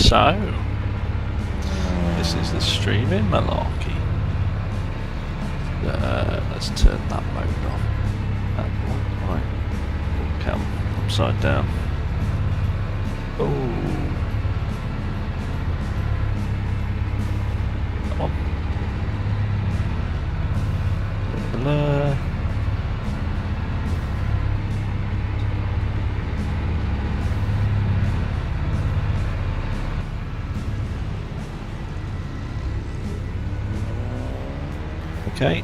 So, this is the streaming malarkey. Let's turn that mode off. Right, cam upside down. Oh, come on. Blur. Okay.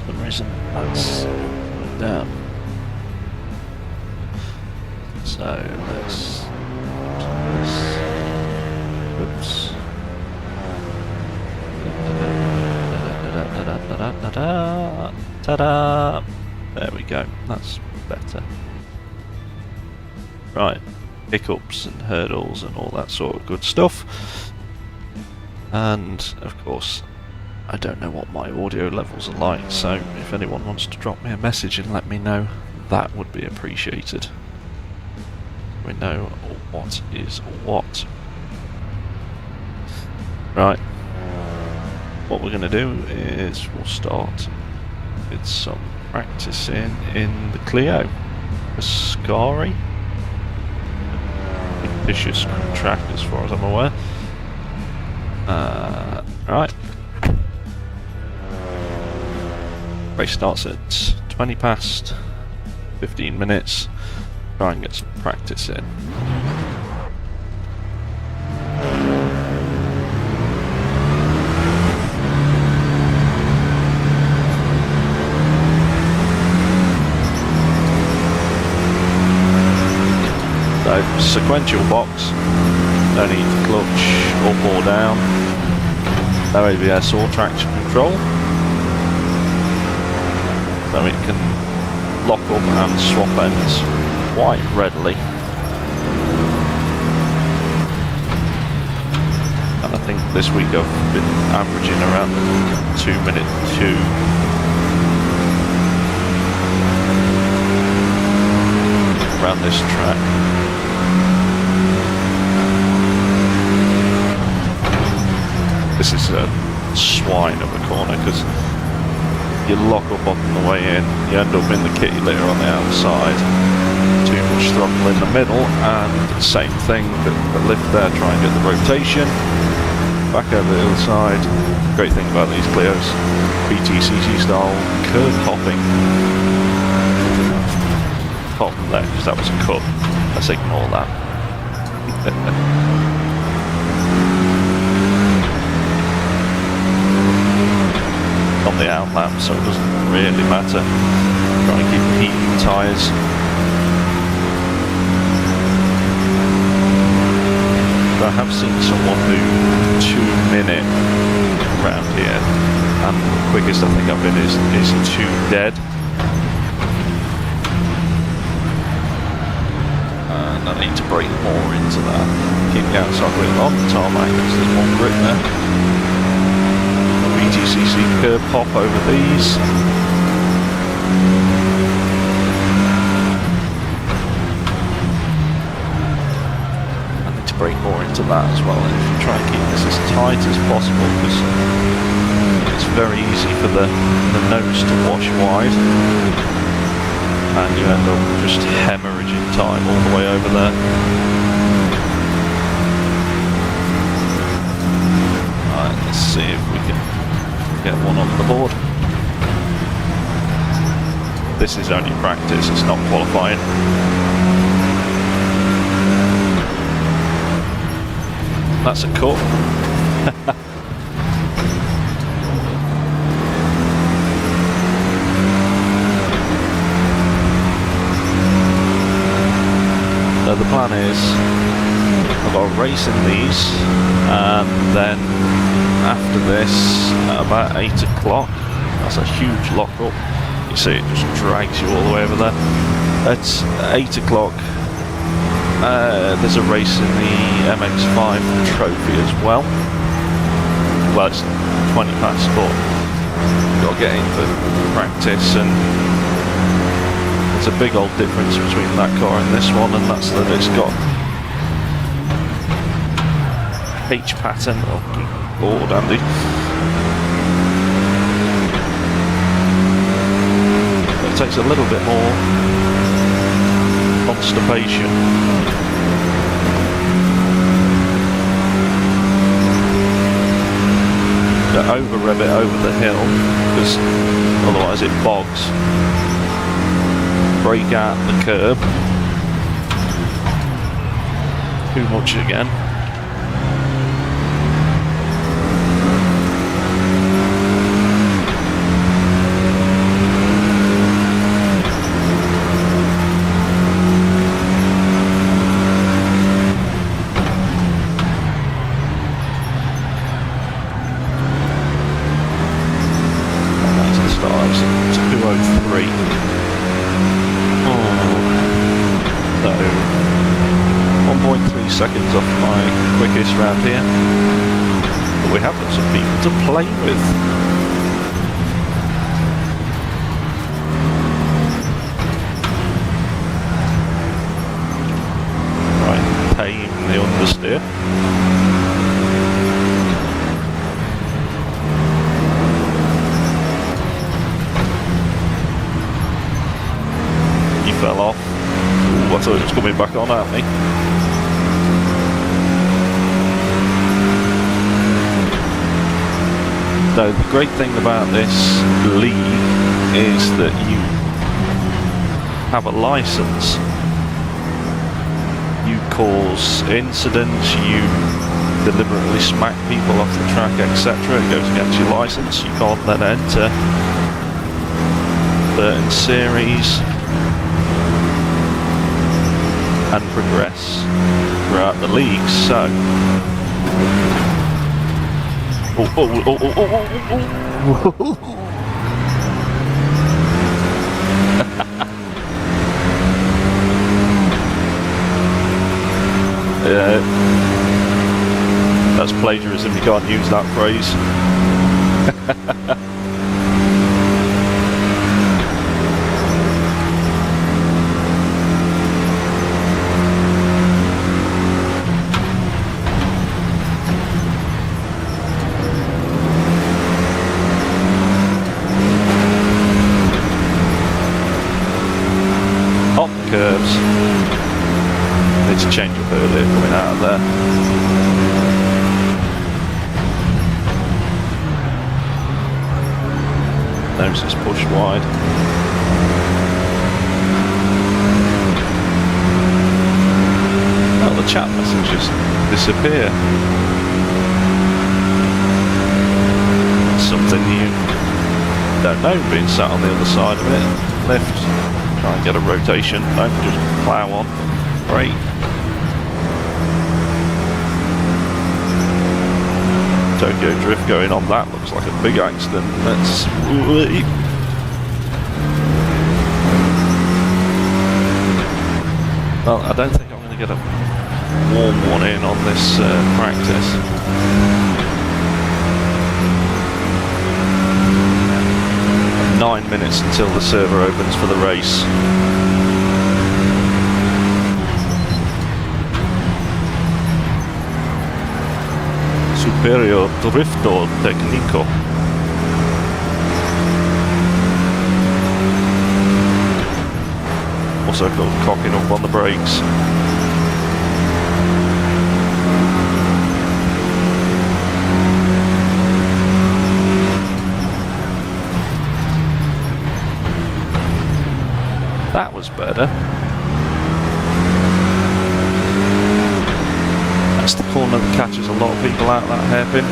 For some reason that's down. So let's oops. Ta-da! There we go. That's better. Right. Hiccups and hurdles and all that sort of good stuff. And of course, I don't know what my audio levels are like, so if anyone wants to drop me a message and let me know, that would be appreciated. We know what is what. Right. What we're going to do is we'll start with some practicing in the Clio. Ascari. Vicious track as far as I'm aware. Right. Race starts at 20 past, 15 minutes. Try and get some practice in. So, sequential box, no need to clutch up or down, no ABS or traction control, so it can lock up and swap ends quite readily. And I think this week I've been averaging around 2-minute 2 around this track. This is a swine of a corner because you lock up on the way in, you end up in the kitty litter on the outside, too much throttle in the middle, and same thing, the lift there, try and get the rotation, back over the other side. Great thing about these Clios, BTCC style curb hopping. Top there, because that was a cut, let's ignore that. On the outlamp, so it doesn't really matter. Try and keep heating the tyres. But I have seen someone do 2-minute around here, and the quickest I think I've been is 2 dead. And I need to brake more into that. Keep the outside wheel on the tarmac because there's more grip there. BTCC curb pop over these. I need to brake more into that as well, and if you try and keep this as tight as possible, because it's very easy for the nose to wash wide and you end up just hemorrhaging time all the way over there. Alright, let's see if we can get one on the board. This is only practice, it's not qualifying. That's a cut. So the plan is I've got a race in these, and then after this at about 8 o'clock, that's a huge lock up. You see it just drags you all the way over there. At 8 o'clock there's a race in the MX5 trophy as well. Well, it's 20 past, but you've got to get in for practice and there's a big old difference between that car and this one, and that's that it's got H pattern. Oh, good Lord, Andy. It takes a little bit more constipation. To over rev it over the hill, because otherwise it bogs. Brake out the curb. Too much again. Seconds off my quickest round here, but we have got some people to play with. Right, tame the understeer. He fell off. Ooh, I thought it was coming back on at me. So the great thing about this league is that you have a license. You cause incidents, you deliberately smack people off the track, etc. It goes against your license. You can't then enter certain series and progress throughout the league. So yeah, that's plagiarism, you can't use that phrase. Curves. Need to change up earlier coming out of there. Nose is pushed wide. Oh, the chat messages disappear. That's something you don't know being sat on the other side of it. Lift. Try and get a rotation, don't just plough on. Great. Tokyo Drift going on, that looks like a big accident. Let's... Well, I don't think I'm going to get a warm one in on this practice. 9 minutes until the server opens for the race. Superior Drifto Tecnico. Also got cocking up on the brakes. That was better. That's the corner that catches a lot of people out, that hairpin.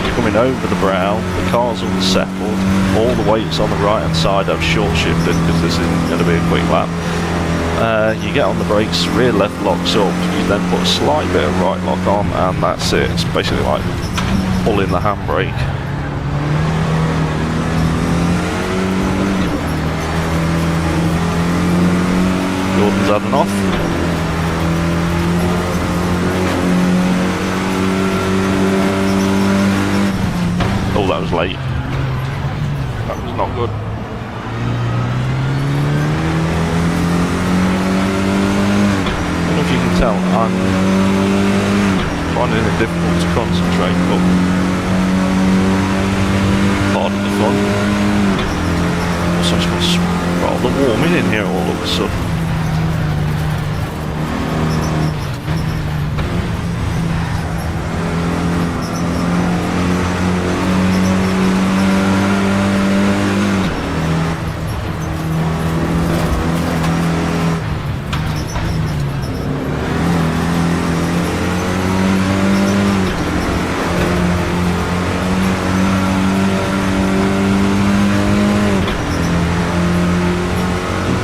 You're coming over the brow, the car's unsettled, all the weights on the right hand side I've short shifted because this isn't going to be a quick lap. You get on the brakes, rear left locks up, you then put a slight bit of right lock on and that's it. It's basically like pulling the handbrake. Gordon's had an off. Oh, that was late. That was not good. rather warm in here all of a sudden.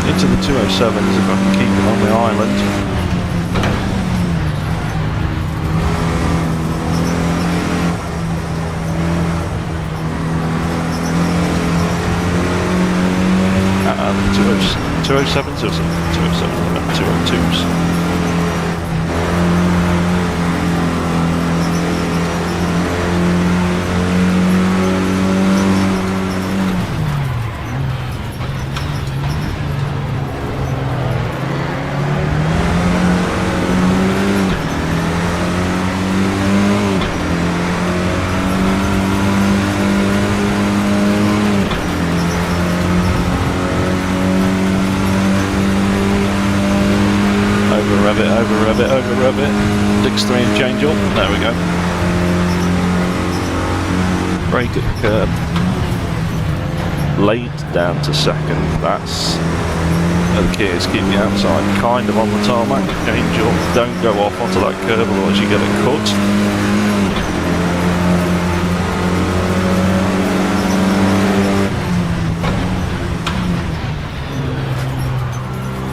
Into the 207s if I can keep it on the island. The 207s or 202s? Over rev it, Dix 3 and change up, there we go. Brake at the curb, laid down to second, that's the key is keep the outside kind of on the tarmac, change up, don't go off onto that curb otherwise you get a cut.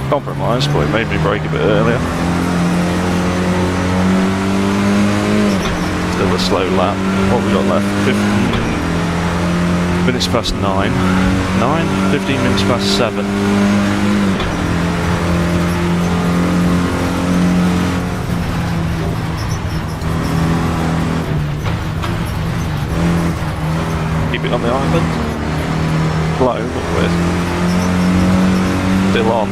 Compromise, but it made me brake a bit earlier. Still a slow lap. What we got left? 15 minutes past 9. 15 minutes past 7. Keep it on the island. Blow, but we're still on.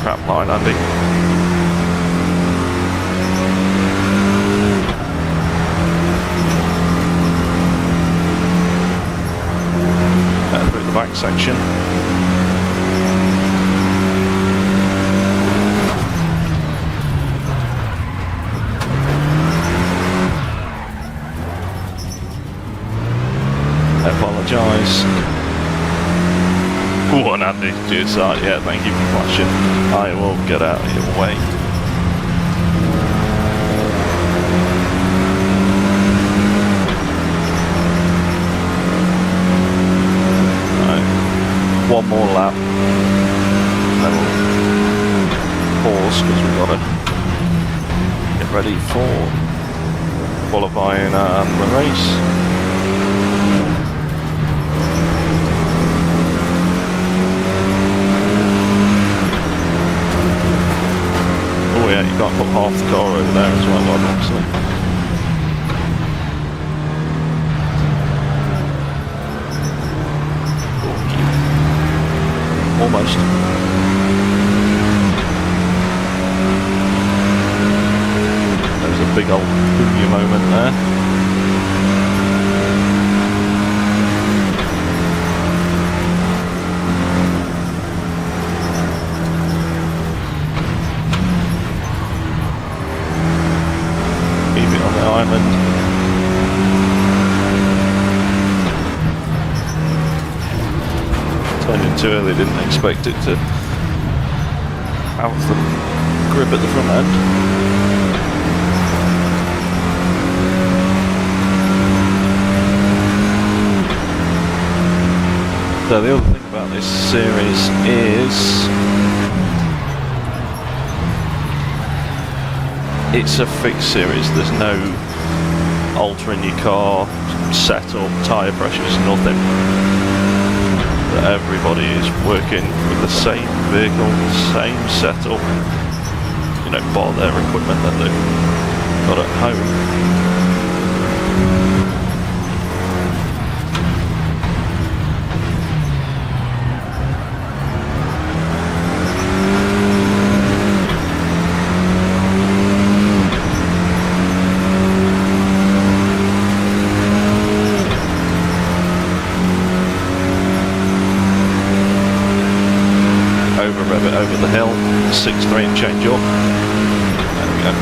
Crap line, Andy. Through the back section. I apologise. One Andy, cheers, yeah, thank you for flashing. I will get out of your way. Right. One more lap. Then we'll pause because we've got to get ready for qualifying and the race. Oh yeah, you can't put half the car over there as well, obviously. Almost. There's a big old boogie moment there. Island. Turned in too early, didn't expect it to have the grip at the front end. So the other thing about this series is it's a fixed series. There's no altering your car, setup, tyre pressures, nothing. everybody is working with the same vehicle, same setup, you know, bar their equipment that they've got at home. Over the hill, 6.3 and change up. There we go.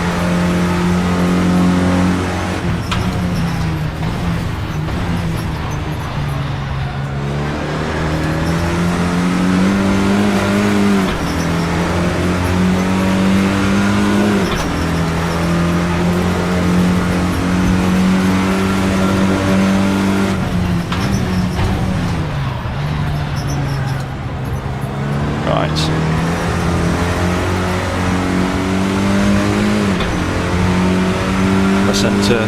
Let's enter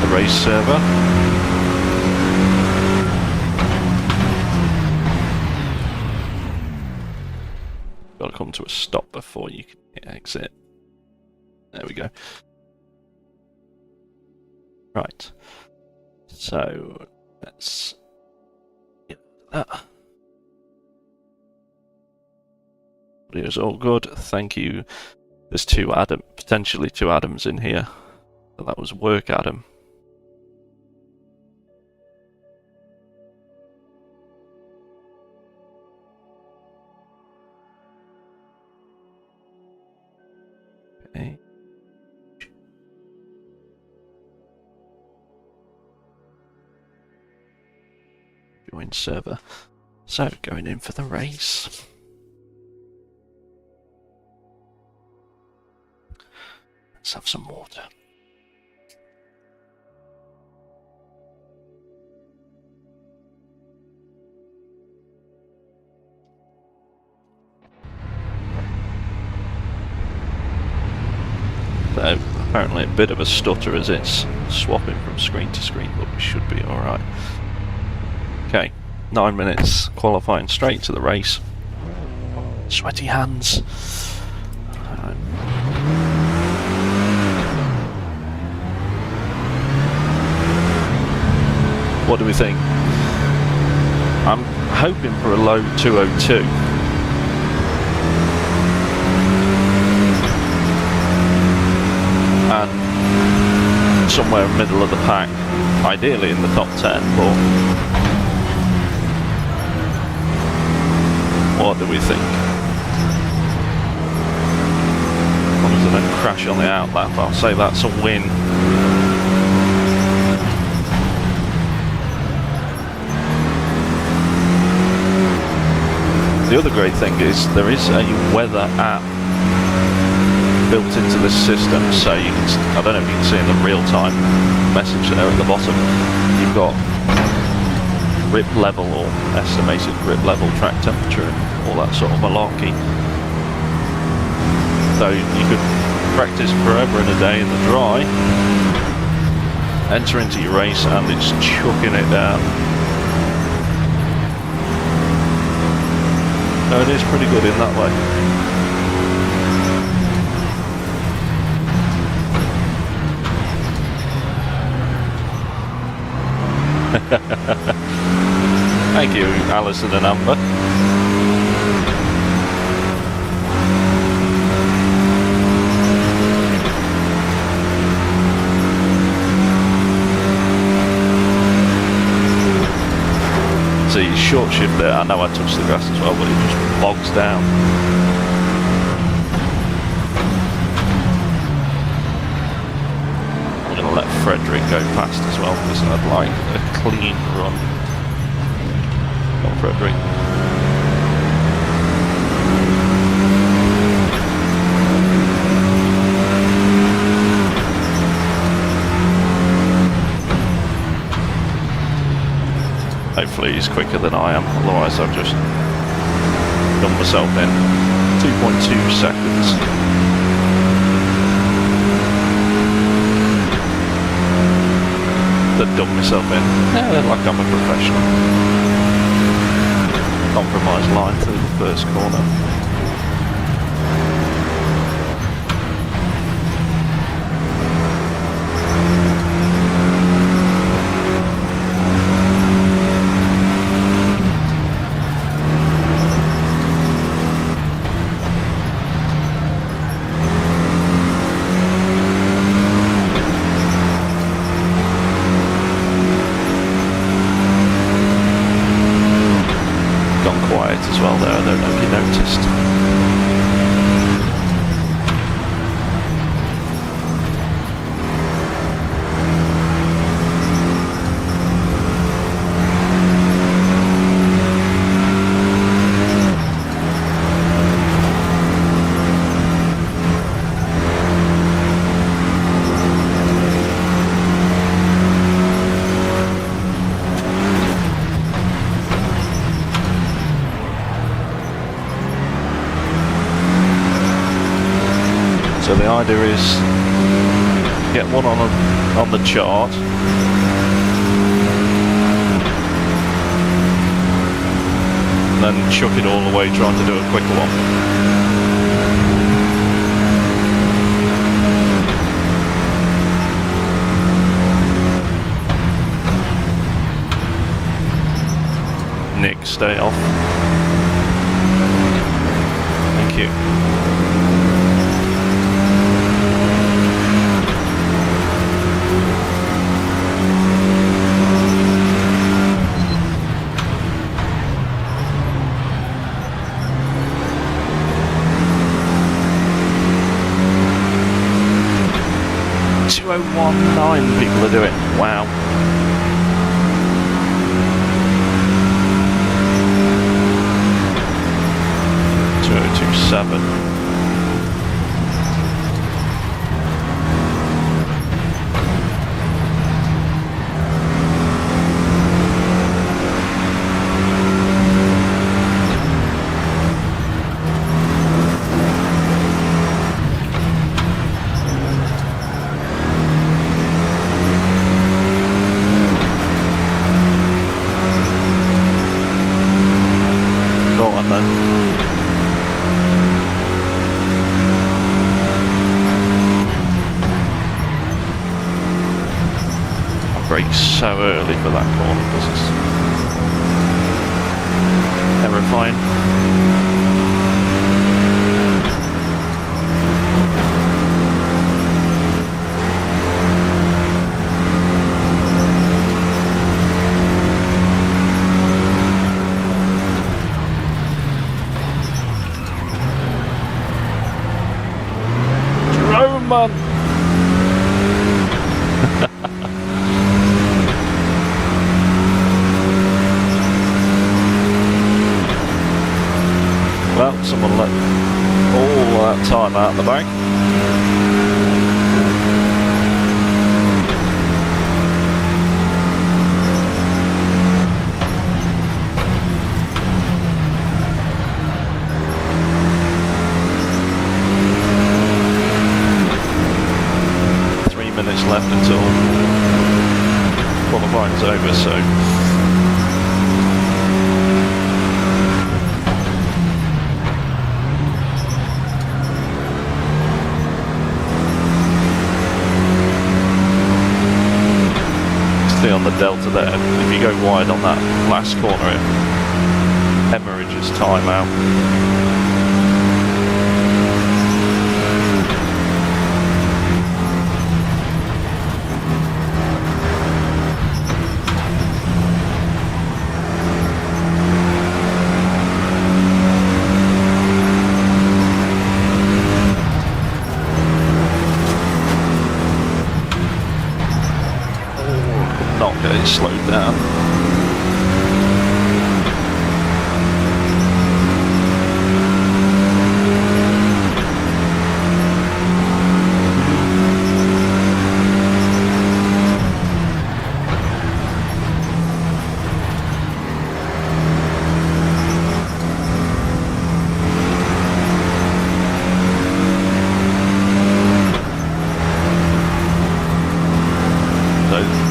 the race server. Got to come to a stop before you can hit exit. There we go. Right. So let's get that. Audio's all good. Thank you. There's potentially two Adams in here. So that was work Adam. Okay. Join server. So going in for the race. Let's have some water. So apparently a bit of a stutter as it's swapping from screen to screen, but we should be alright. Okay, 9 minutes qualifying straight to the race. Sweaty hands. What do we think? I'm hoping for a low 202. And somewhere middle of the pack, ideally in the top 10, but what do we think? As long as I don't crash on the outlap, I'll say that's a win. The other great thing is there is a weather app built into this system, so you can, I don't know if you can see in the real-time message there at the bottom, you've got grip level or estimated grip level, track temperature and all that sort of malarkey. So you could practice forever and a day in the dry, enter into your race and it's chucking it down. So it is pretty good in that way. Thank you, Alison and Amber. See, short shift there. I know I touched the grass as well, but it just bogs down. I'm going to let Frederick go past as well because I'd like a clean run. Come on, Frederick. Hopefully he's quicker than I am, otherwise I've just done myself in. 2.2 seconds. I've done myself in. Yeah, like I'm a professional. compromise line through the first corner. As well there, I don't know if you noticed. So the idea is get one on the chart, and then chuck it all away trying to do a quick one. Nick, stay off. Thank you. People are doing. Wow. 2027. So early for that corner because it's terrifying. Drone man. Well, someone let all that time out of the bag. Minutes left until qualifying's over, so stay on the delta there. If you go wide on that last corner, it hemorrhages time out. Not getting slowed down.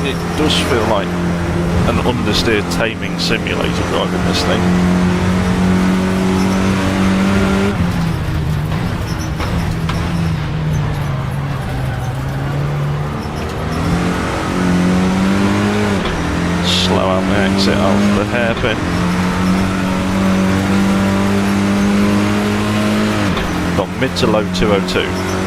It does feel like an understeer taming simulator driving this thing. exit of the hairpin. Got mid to low 202.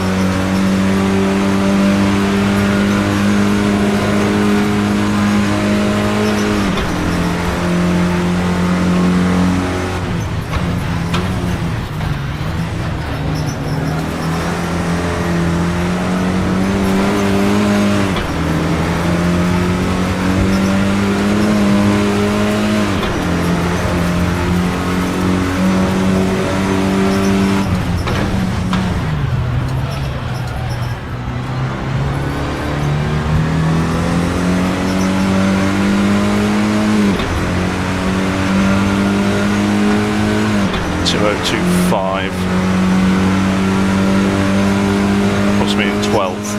Puts me in 12th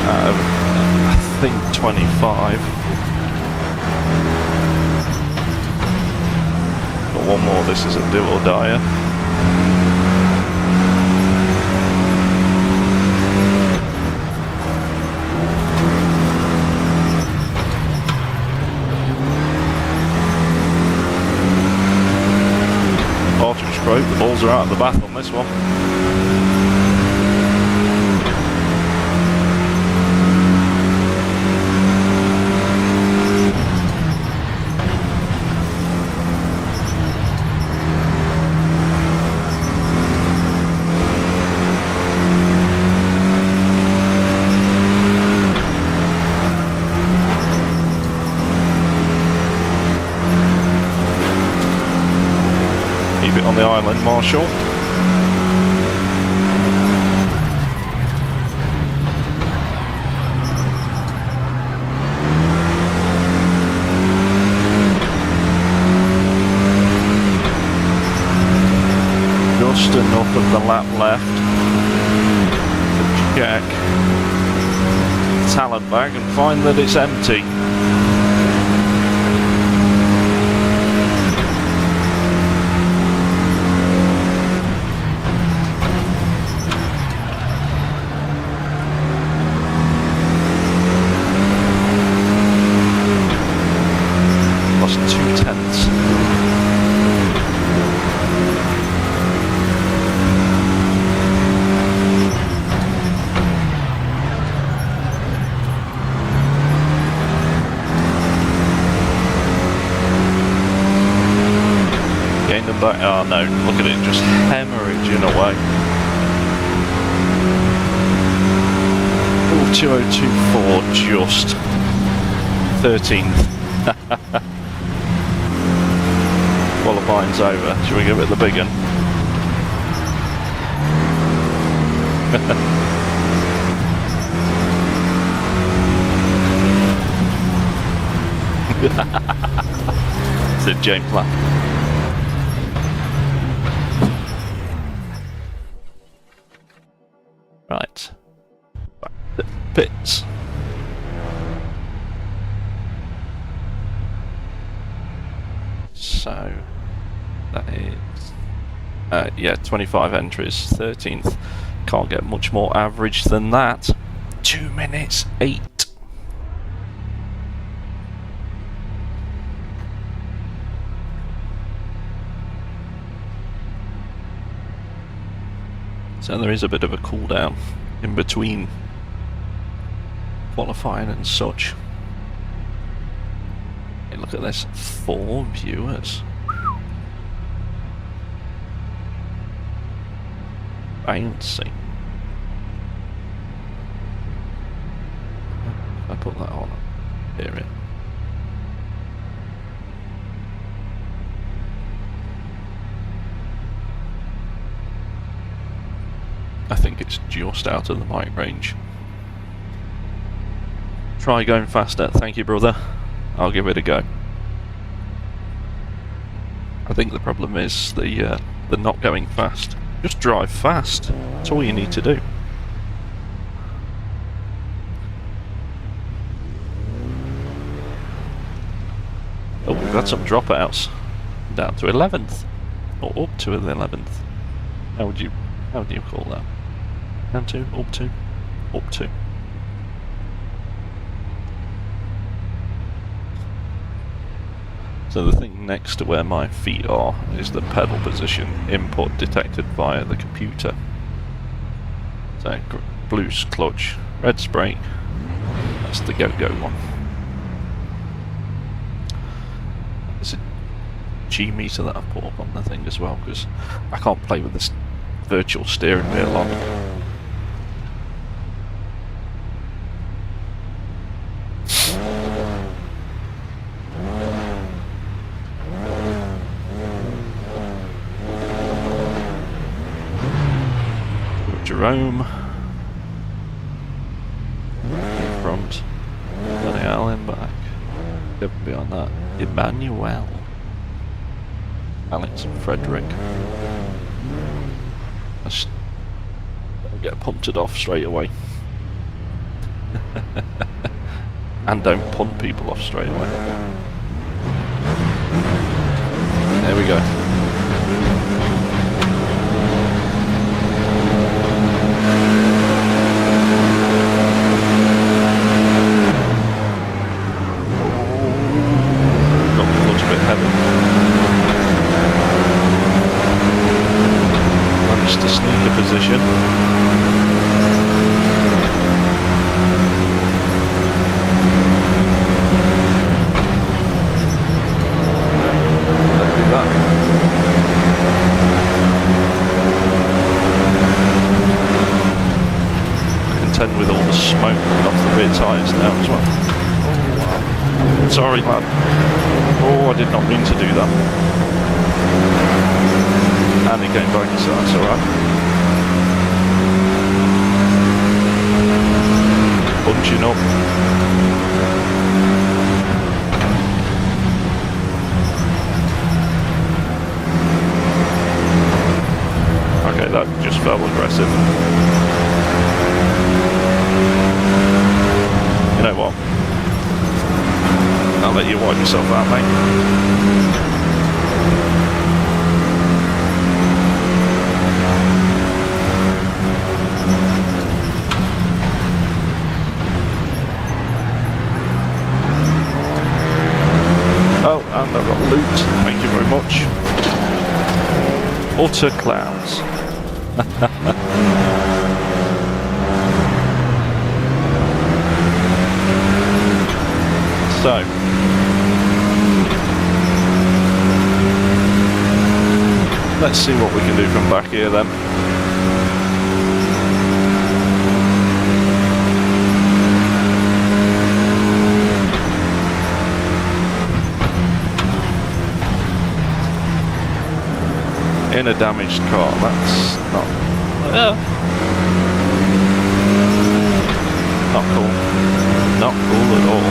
out of, I think, 25. Got one more, this is a do or die. The balls are out of the bath on this one. On the island, Marshall. Just enough of the lap left to check the talent bag and find that it's empty. Oh no, look at it just hemorrhaging away. Oh, 2024, just 13th. Qualifying's over. Should we give it the big one? Said James laughed. Right, back to pits. So that is, yeah, 25 entries, 13th. Can't get much more average than that. 2 minutes 8. So there is a bit of a cooldown in between qualifying and such. Hey, look at this, 4 viewers. Bouncy. If I put that on, hear it. I think it's just out of the mic range. Try going faster. Thank you, brother. I'll give it a go. I think the problem is the not going fast. Just drive fast. That's all you need to do. Oh, we've had some dropouts. Down to 11th. Or up to the 11th. How do you call that? Down to, up to, up to. So the thing next to where my feet are is the pedal position input detected via the computer. So blue's clutch, red's brake, that's the go-go one. There's a G meter that I've put up on the thing as well, because I can't play with this virtual steering wheel on. Jerome in front, Danielle in back, beyond that, Emmanuel, Alex and Frederick. Let's get punted off straight away. And don't punt people off straight away. There we go. Managed to sneak a position. Let's do that. I contend with all the smoke off the rear tyres now as well. Sorry, lad. Oh, I did not mean to do that. And he came back, so that's alright. Bunching up. Okay, that just felt aggressive. You know what? I'll let you wipe yourself out, mate. Oh, and I've got loot. Thank you very much. Utter clowns. So, let's see what we can do from back here then. In a damaged car, that's not cool. Not cool at all.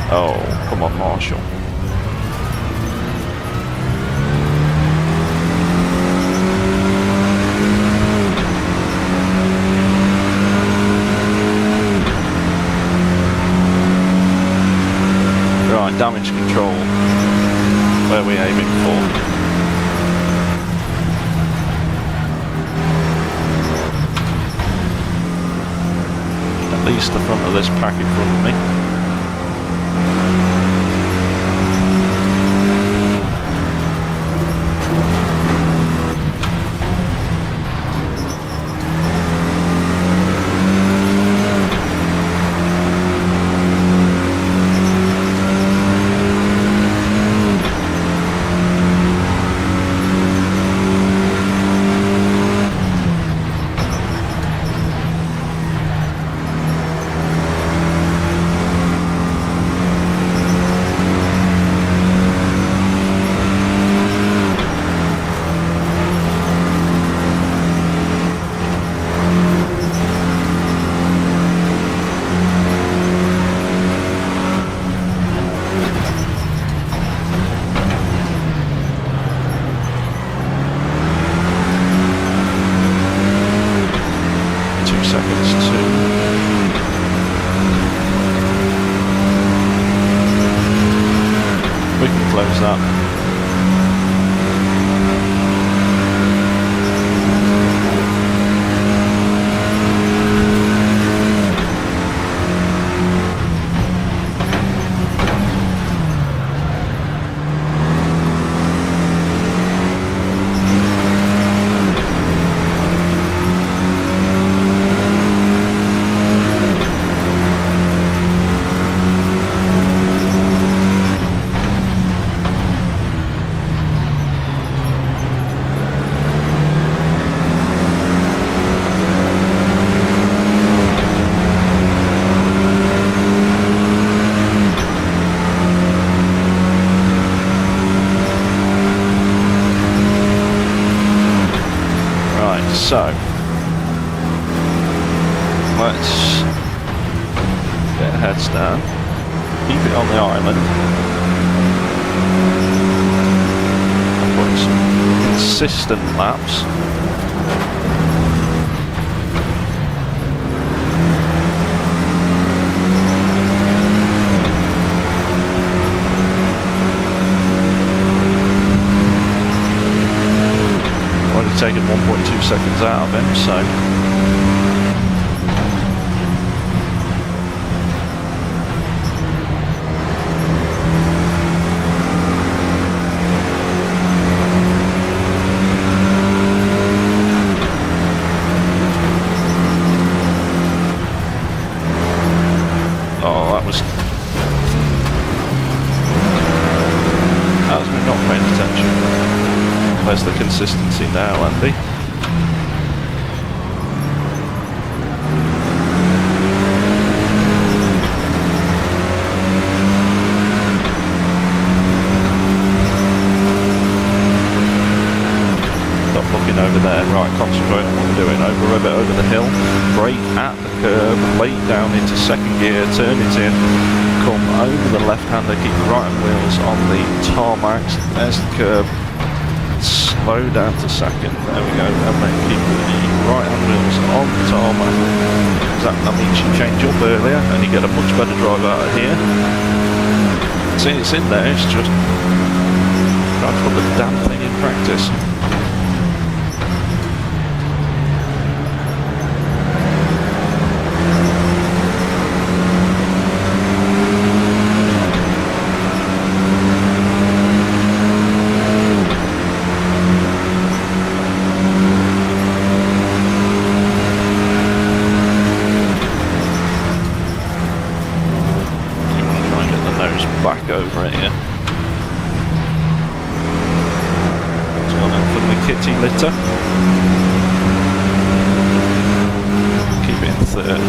Oh, come on, Marshall. Right, damage control. Where are we aiming for? At least the front of this pack in front of me. Close that. So let's get heads down, keep it on the island, and put some consistent laps. Already taken 1.2 seconds out of him, so that was me not paying attention. Where's the consistency now, Andy? Stop looking over there. Right, concentrate on what we're doing. Over a bit over the hill, brake at the curve, lay down into second gear, turn it in, come over the left-hander, keep the right-hand wheels on the tarmacs. There's the curve. Slow down to second, there we go, and then keep the right-hand wheels on the tarmac. That means you change up earlier and you get a much better drive out of here. See, it's in there, it's just trying to put the damn thing in practice. Back over it here. It's gone in for the kitty litter. Keep it in third.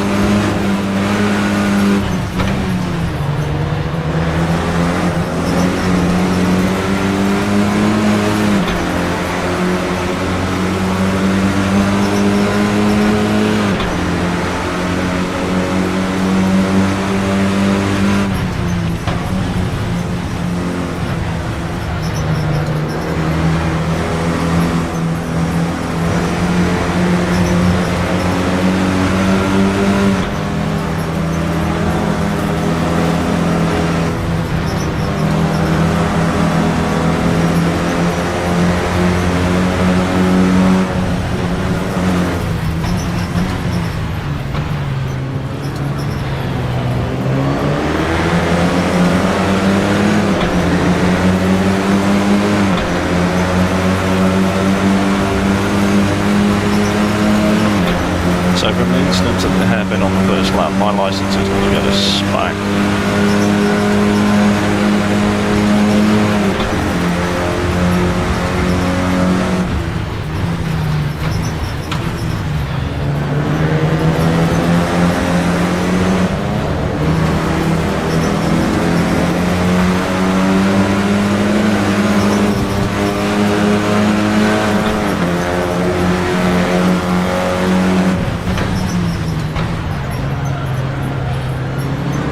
So from the instant of the hairpin on the first lap, my licence is going to get a smack.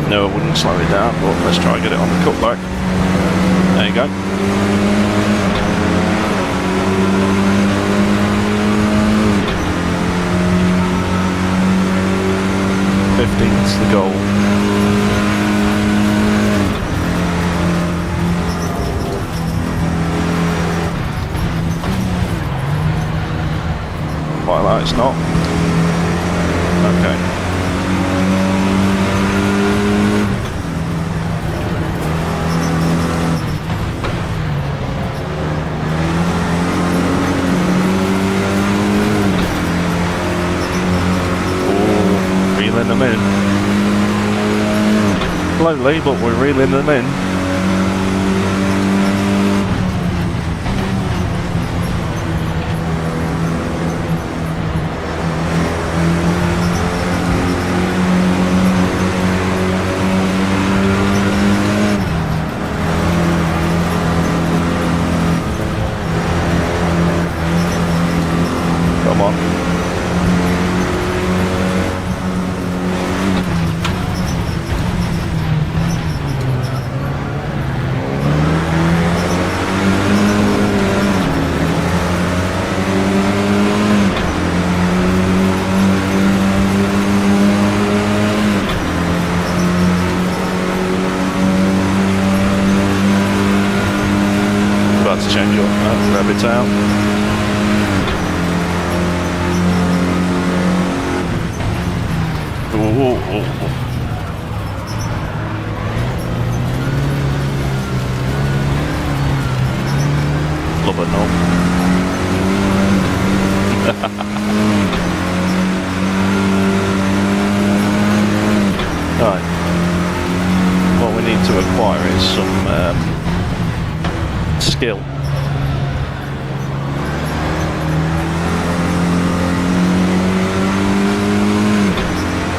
No, I wouldn't slow it down, but let's try and get it on the cutback. There you go. Fifteenth's the goal. Quite like it's not. Okay. Reeling them in. Slowly, but we're reeling them in. Come on. about to change your grab it out. Ooh. Love it, no. Right. What we need to acquire is some skill.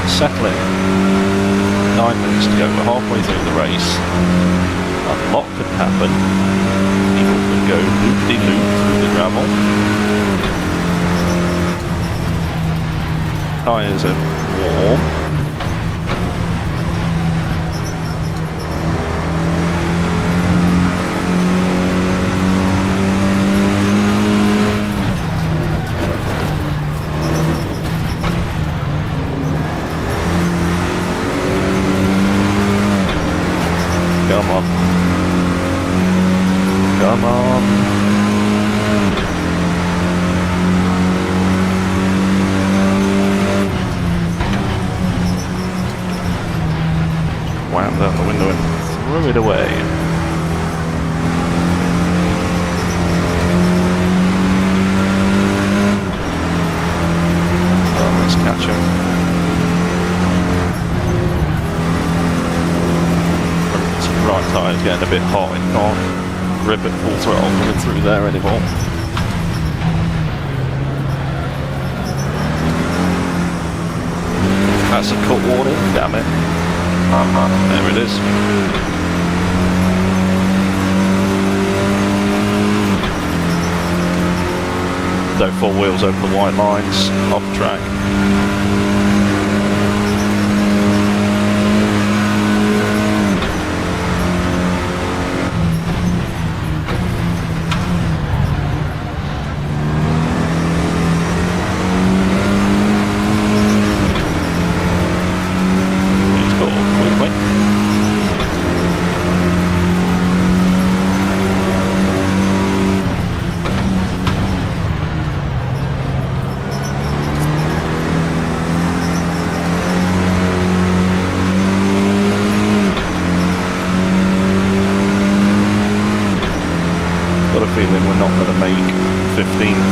Settling. 9 minutes to go. We're halfway through the race. A lot could happen. People could go loop-de-loop through the gravel. Tyres are warm. Come on. Come on. Wound out the window and threw it away. Oh, let's catch him. Right tire's getting a bit hot, it can't rip it full throttle coming through there anymore. That's a cut warning, damn it. There it is. Don't four wheels over the white lines, off track. Feeling we're not going to make 15th.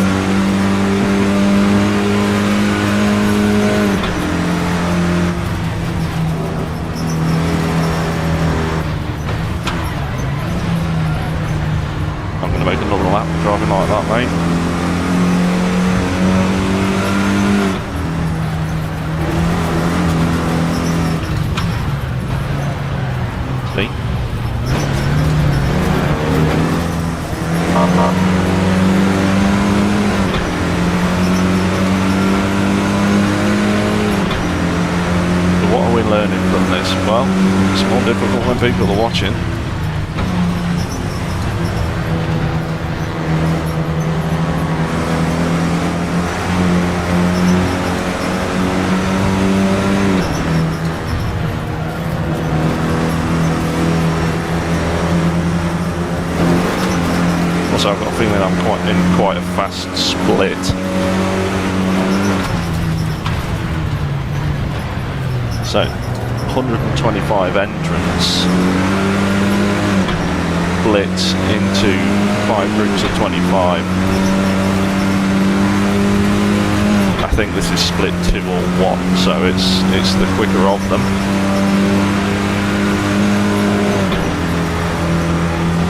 I'm going to make another lap driving like that, mate. See? What are we learning from this? Well, it's more difficult when people are watching. Also, I've got a feeling I'm in quite a fast split. So, 125 entrants split into 5 groups of 25. I think this is split 2 or 1, so it's the quicker of them.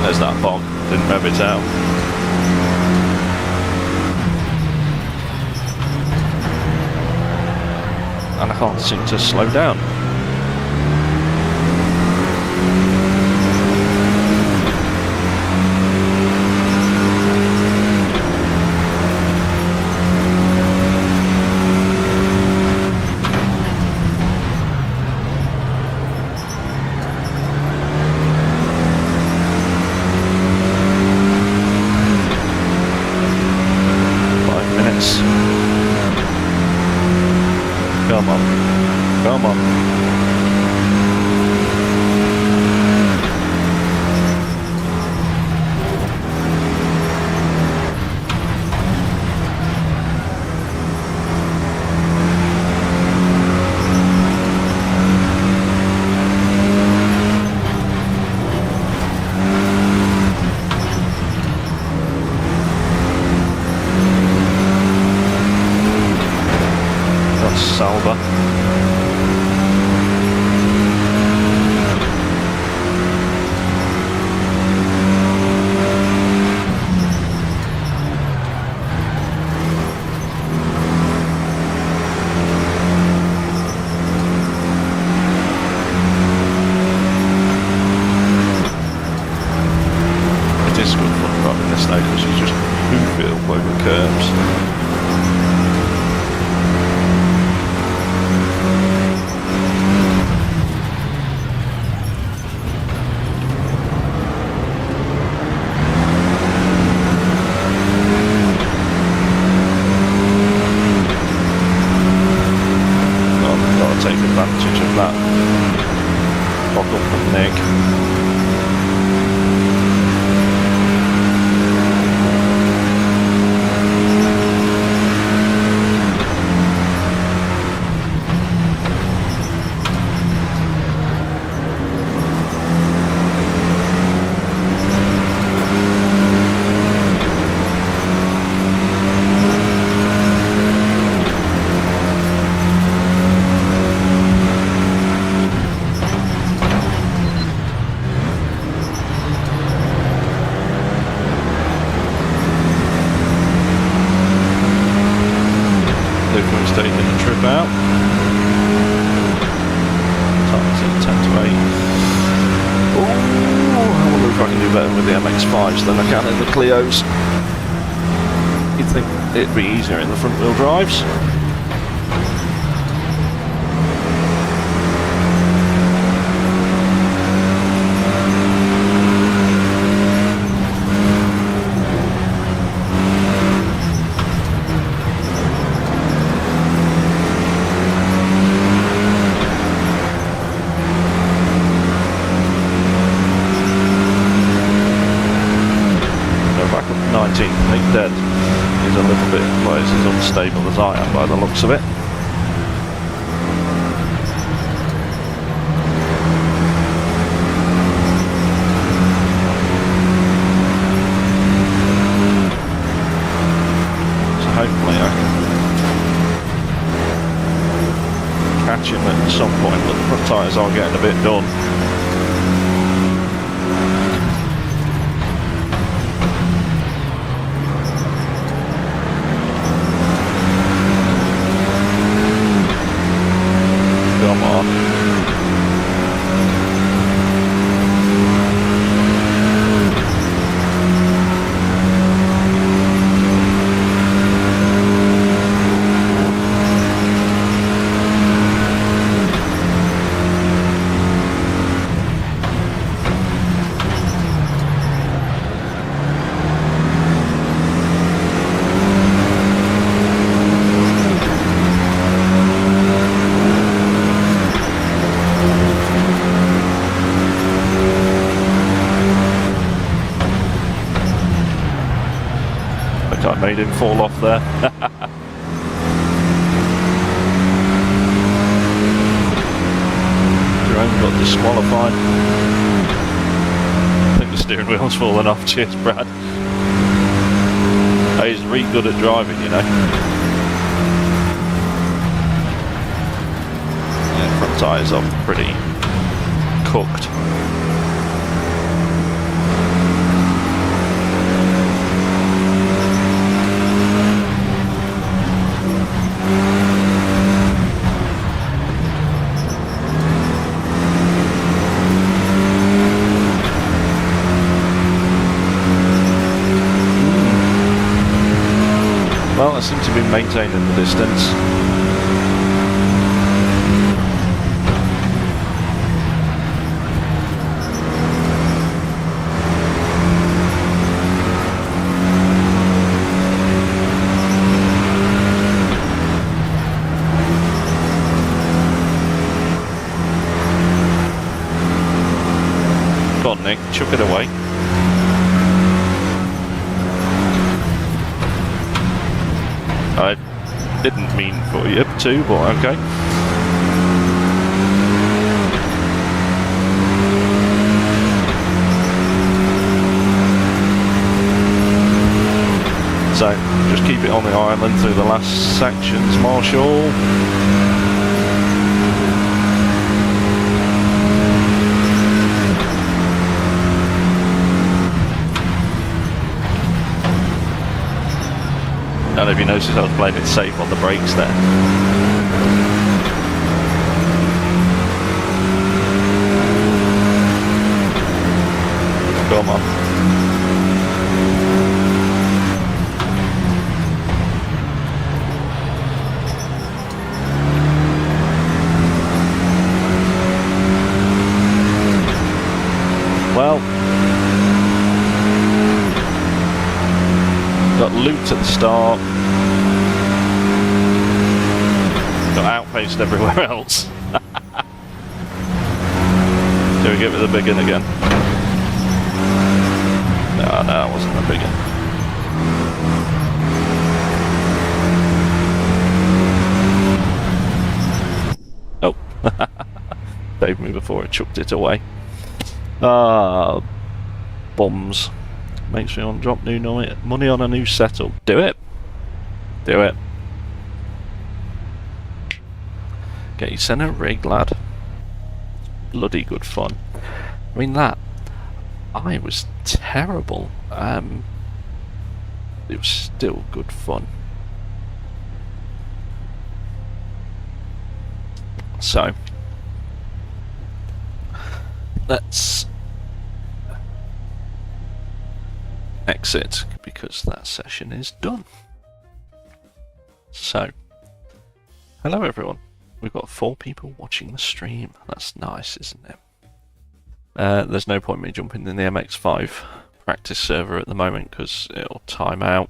There's that bog, didn't rev it out. And I can't seem to slow down. Come on. Come on. is good fun driving this though, because you just move it up over curves. Take advantage of that lock up from Nick. Taking a trip out. Time's at 10 to 8. Ooh, I wonder if I can do better with the MX5s than I can in the Clios. You'd think it'd be easier in the front wheel drives. Nick Dead is a little bit, well, it's as unstable as I am by the looks of it. So hopefully I can catch him at some point, but the front tyres are getting a bit done. Come on. I made him fall off there. Jerome got disqualified. I think the steering wheel's fallen off. Cheers, Brad. He's really good at driving, you know. Yeah, front tyres are pretty cooked. Well, I seem to be maintaining the distance. Go on, Nick, chuck it away. I didn't mean for you to, but okay. So, just keep it on the island through the last sections, Marshall. I don't know if you noticed I was playing it safe on the brakes there. Come on. looped at the start. Got outpaced everywhere else. Do we give it the big one again? No, that wasn't a big one. Oh. Saved me before it chucked it away. Ah, bums. Makes me want to drop new money on a new setup. Do it. Do it. Get your center rig, lad. Bloody good fun. I mean I was terrible. It was still good fun. So let's exit because that session is done. So, hello everyone. We've got 4 people watching the stream. That's nice, isn't it? There's no point in me jumping in the MX5 practice server at the moment because it'll time out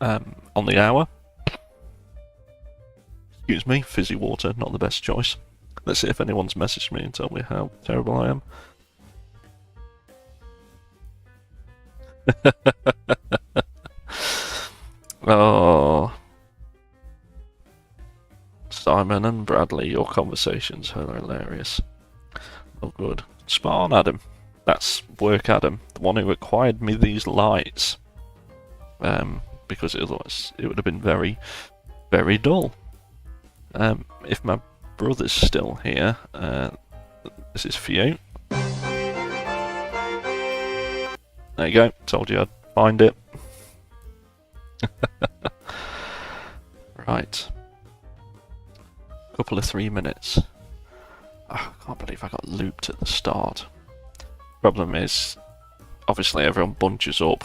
on the hour. Excuse me, fizzy water, not the best choice. Let's see if anyone's messaged me and told me how terrible I am. Oh, Simon and Bradley, your conversations are hilarious. Oh, good. Spot on, Adam. That's work, Adam. The one who acquired me these lights. Because otherwise it would have been very, very dull. If my brother's still here, this is for you. There you go. Told you I'd find it. Right. Couple of 3 minutes. Oh, I can't believe I got looped at the start. Problem is, obviously everyone bunches up,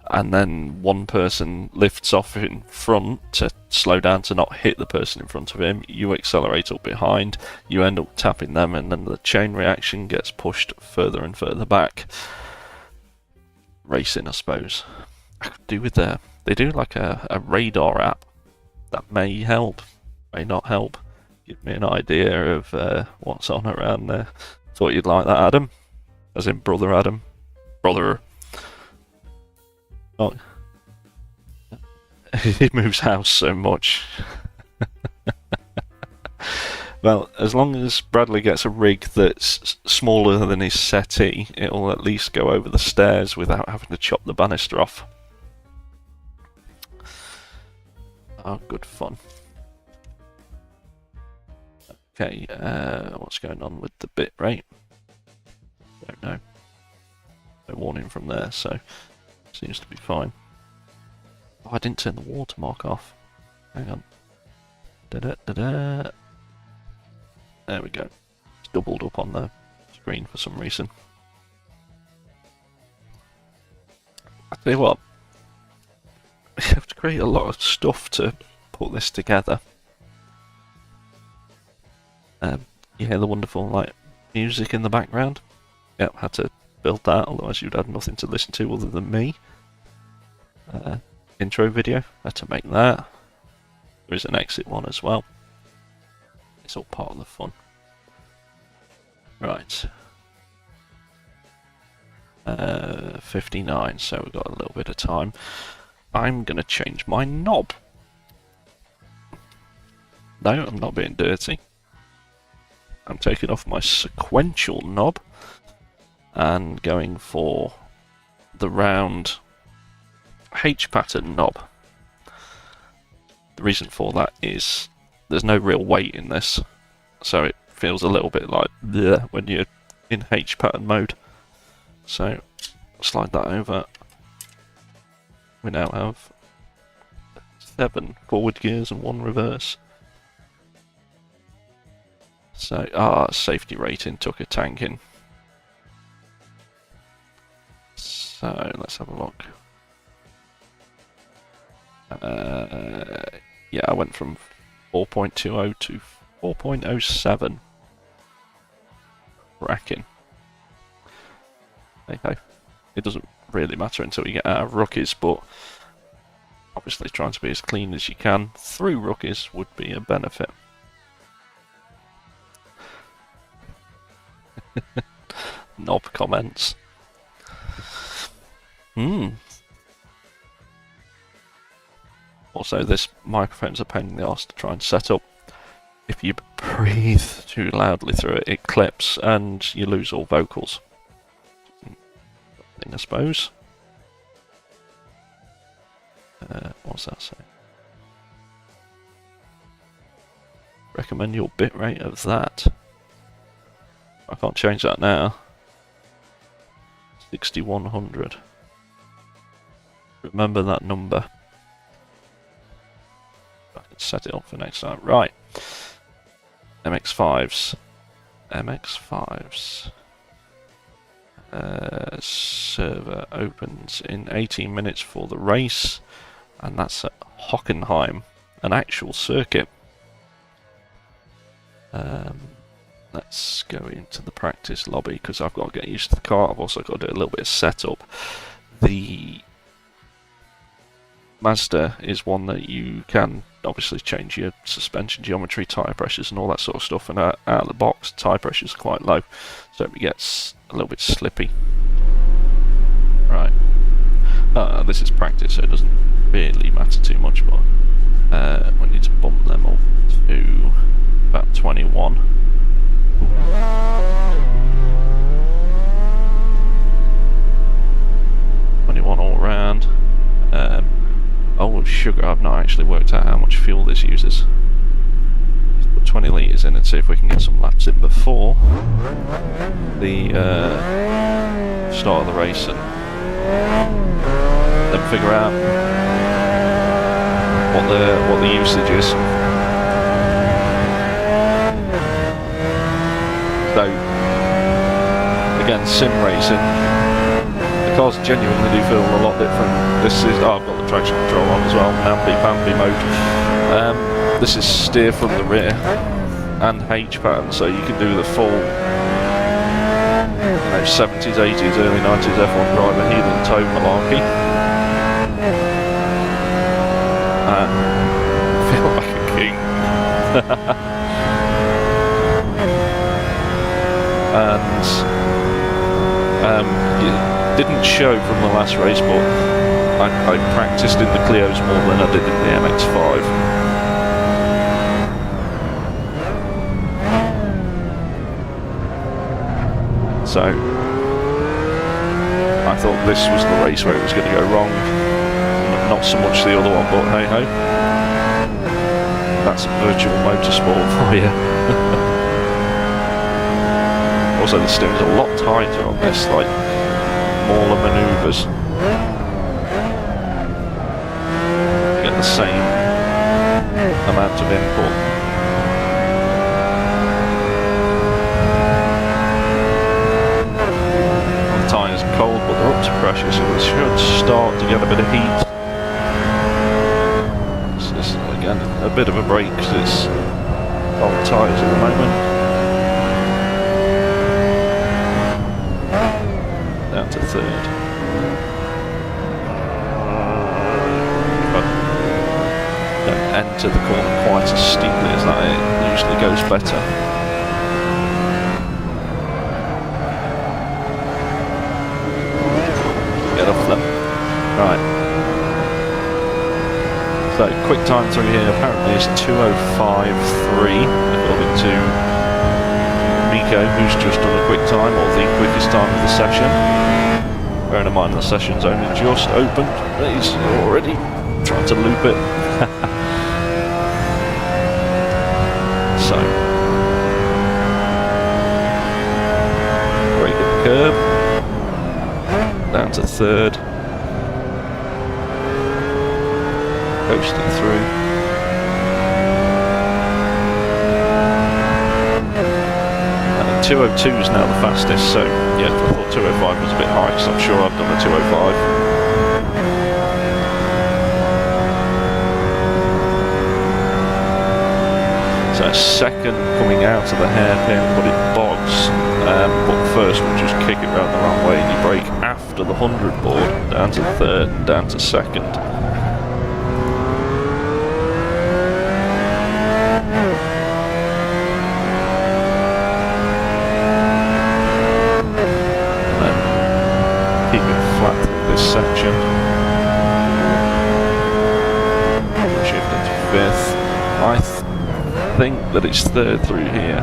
and then one person lifts off in front to slow down to not hit the person in front of him. You accelerate up behind, you end up tapping them, and then the chain reaction gets pushed further and further back. Racing, I suppose. I could do with they do like a radar app that may help, may not help. Give me an idea of what's on around there. Thought you'd like that, Adam. As in brother Adam. Brother. Oh. He moves house so much. Well, as long as Bradley gets a rig that's smaller than his settee, it'll at least go over the stairs without having to chop the banister off. Oh, good fun. Okay, what's going on with the bit rate? Don't know. No warning from there, so seems to be fine. Oh, I didn't turn the watermark off. Hang on. Da-da-da-da. There we go. It's doubled up on the screen for some reason. I tell you what, you have to create a lot of stuff to put this together. You hear the wonderful music in the background? Yep, had to build that, otherwise you'd have nothing to listen to other than me. Intro video, had to make that. There is an exit one as well. It's all part of the fun. Right. 59, so we've got a little bit of time. I'm going to change my knob. No, I'm not being dirty. I'm taking off my sequential knob and going for the round H pattern knob. The reason for that is there's no real weight in this, so it feels a little bit like bleh when you're in H pattern mode. So slide that over. We now have 7 forward gears and 1 reverse. So, safety rating took a tanking. So, let's have a look. Yeah, I went from 4.20 to 4.07. Cracking. Hey ho. It doesn't really matter until you get out of rookies, but Obviously trying to be as clean as you can through rookies would be a benefit. Knob comments. Also, this microphone's a pain in the arse to try and set up. If you breathe too loudly through it, it clips and you lose all vocals. I suppose. What's that say? Recommend your bitrate of that. I can't change that now. 6100. Remember that number. I can set it up for next time. Right. MX5s. MX5s. Server opens in 18 minutes for the race, and that's at Hockenheim, an actual circuit. Let's go into the practice lobby because I've got to get used to the car. I've also got to do a little bit of setup. The Mazda is one that you can obviously change your suspension geometry, tyre pressures and all that sort of stuff, and out of the box tyre pressures are quite low, so it gets a little bit slippy. Right, this is practice, so it doesn't really matter too much, but we need to bump them up to about 21. 21 all round. Oh, sugar, I've not actually worked out how much fuel this uses. Let's put 20 litres in and see if we can get some laps in before the start of the race, and then figure out what the usage is. So, again, sim racing, the cars genuinely do feel a lot different. This is, I've got the traction control on as well, namby-pamby mode. This is steer from the rear and H pattern, so you can do the full 70s, 80s, early 90s F1 driver heel and toe malarkey. Feel like a king. And it didn't show from the last race, but I practiced in the Clios more than I did in the MX5. So I thought this was the race where it was going to go wrong, not so much the other one, but hey ho, that's virtual motorsport for you. Also, the steering's a lot tighter on this, like smaller manoeuvres. You get the same amount of input. The tyres are cold, but they're up to pressure, so we should start to get a bit of heat. This is, again, a bit of a break because it's on the tyres at the moment. Down to third. Don't enter the corner quite as steeply as that, it usually goes better. Get off them. Right. So, quick time through here apparently is 2:05.3 according to Nico, who's just done a quick time, or the quickest time of the session. Bearing in mind the session's only just opened, he's already trying to loop it. So, brake at the curb, down to third, coasting through. 2:02 is now the fastest, so yeah, I thought 2:05 was a bit high, because I'm sure I've done a 2:05. So second coming out of the hairpin, but it bogs. But first we'll just kick it round the wrong way and you brake after the 100 board, down to third and down to second. think that it's third through here.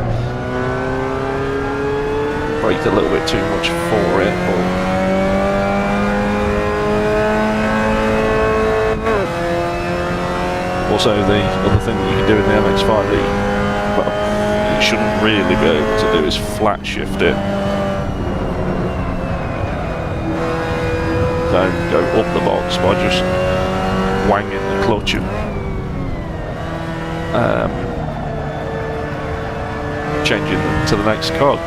Braked a little bit too much for it, but also the other thing that you can do in the MX5 that you shouldn't really be able to do is flat shift it. Don't go up the box by just wanging the clutch and changing them to the next cog.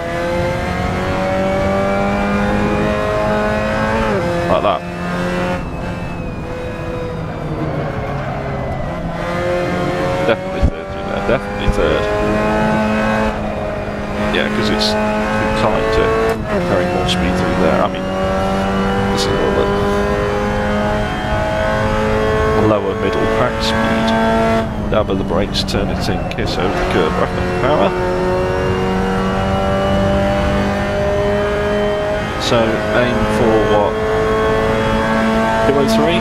Like that. Definitely third through there, definitely third. Yeah, because it's too tight to carry more speed through there. I mean, this is all the lower middle pack speed. Dab of the brakes, turn it in, kiss over the curb, back on the power. So aim for what? 203?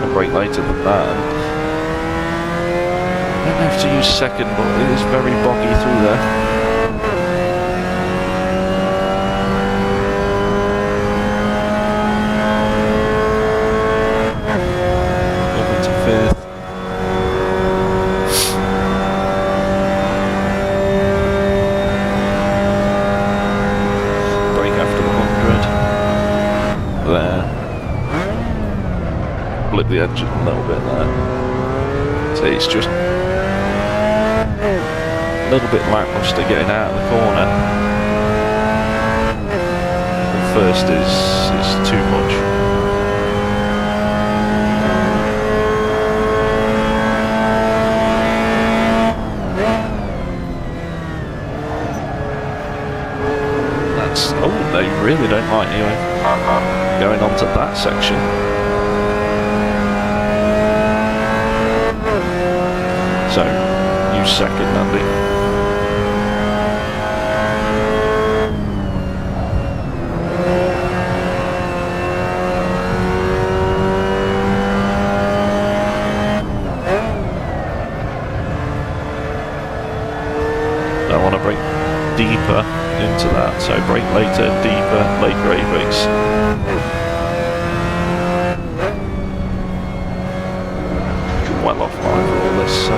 And brake later than that. I don't have to use second, but it is very boggy through there. The engine a little bit there. So it's just a little bit lackluster getting out of the corner. The first is too much. That's they really don't like you going on to that section. So, use second, Andy. I want to brake deeper into that, so brake later, deeper, later apex. Well offline for all this, so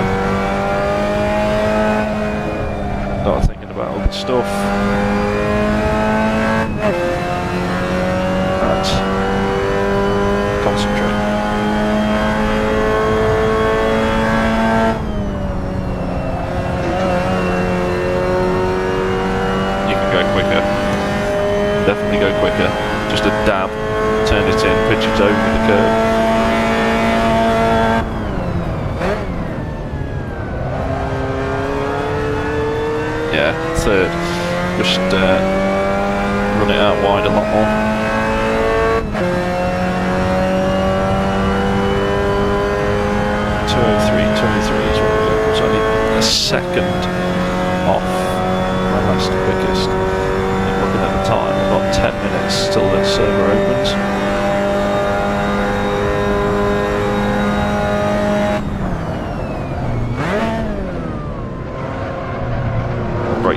start thinking about all the stuff. And concentrate. You can go quicker. Definitely go quicker. Just a dab, turn it in, pitch it over the curve. Yeah, third. Just run it out wide a lot more. Two oh three is what we're doing. So I need a second off my last quickest. I'm looking at the time, I've got 10 minutes till the server opens.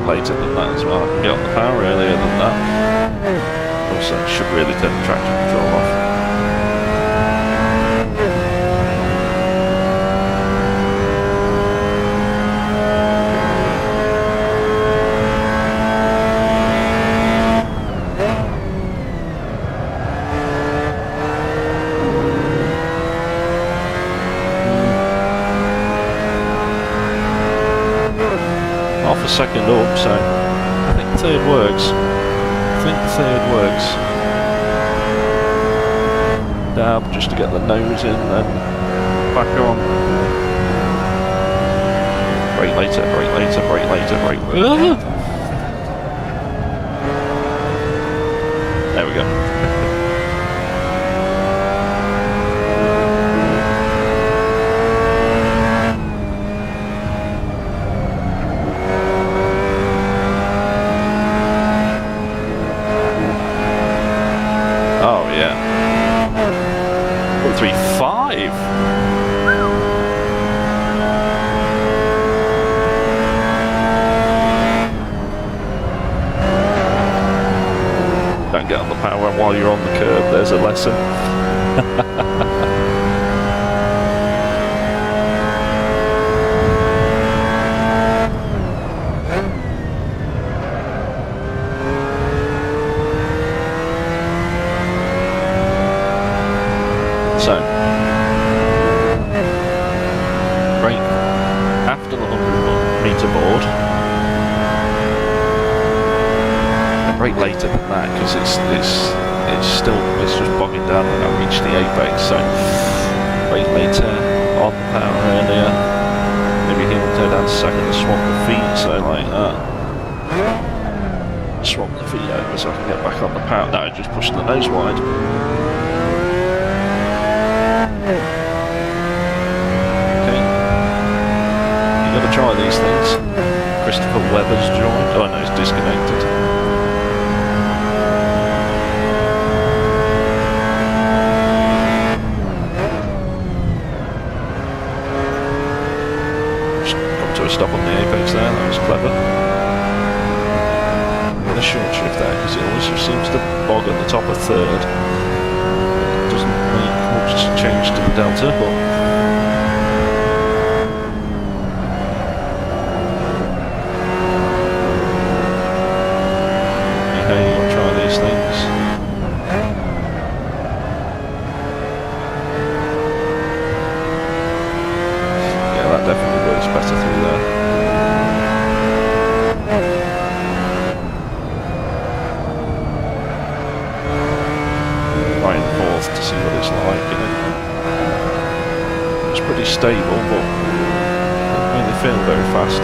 Later than that as well. I can get on the power earlier than that. Also, should really turn the traction control off. Off a second up, so I think third works. Dab just to get the nose in, then back on. Brake later, brake later, brake later, brake later. There we go. Oh yeah. 3.5. get on the power while you're on the curb. There's a lesson. So, brake after the 100-meter board, and brake later than that because it's just bogging down when I reach the apex. So, brake later, on the power earlier, maybe heel and toe down to second and swap the feet, so like that. Swap the feet over so I can get back on the power. No, just push the nose wide. Okay, you got to try these things. Christopher Webber's joined. Oh no, it's disconnected. Just come to a stop on the apex there. That was clever. And a short shift there because it always seems to bog at the top of third. It doesn't make much change to the delta, but hey, you'll try these things. Yeah, that definitely works better through there. Right in fourth to see what it's like. It's pretty stable, but doesn't really feel very fast.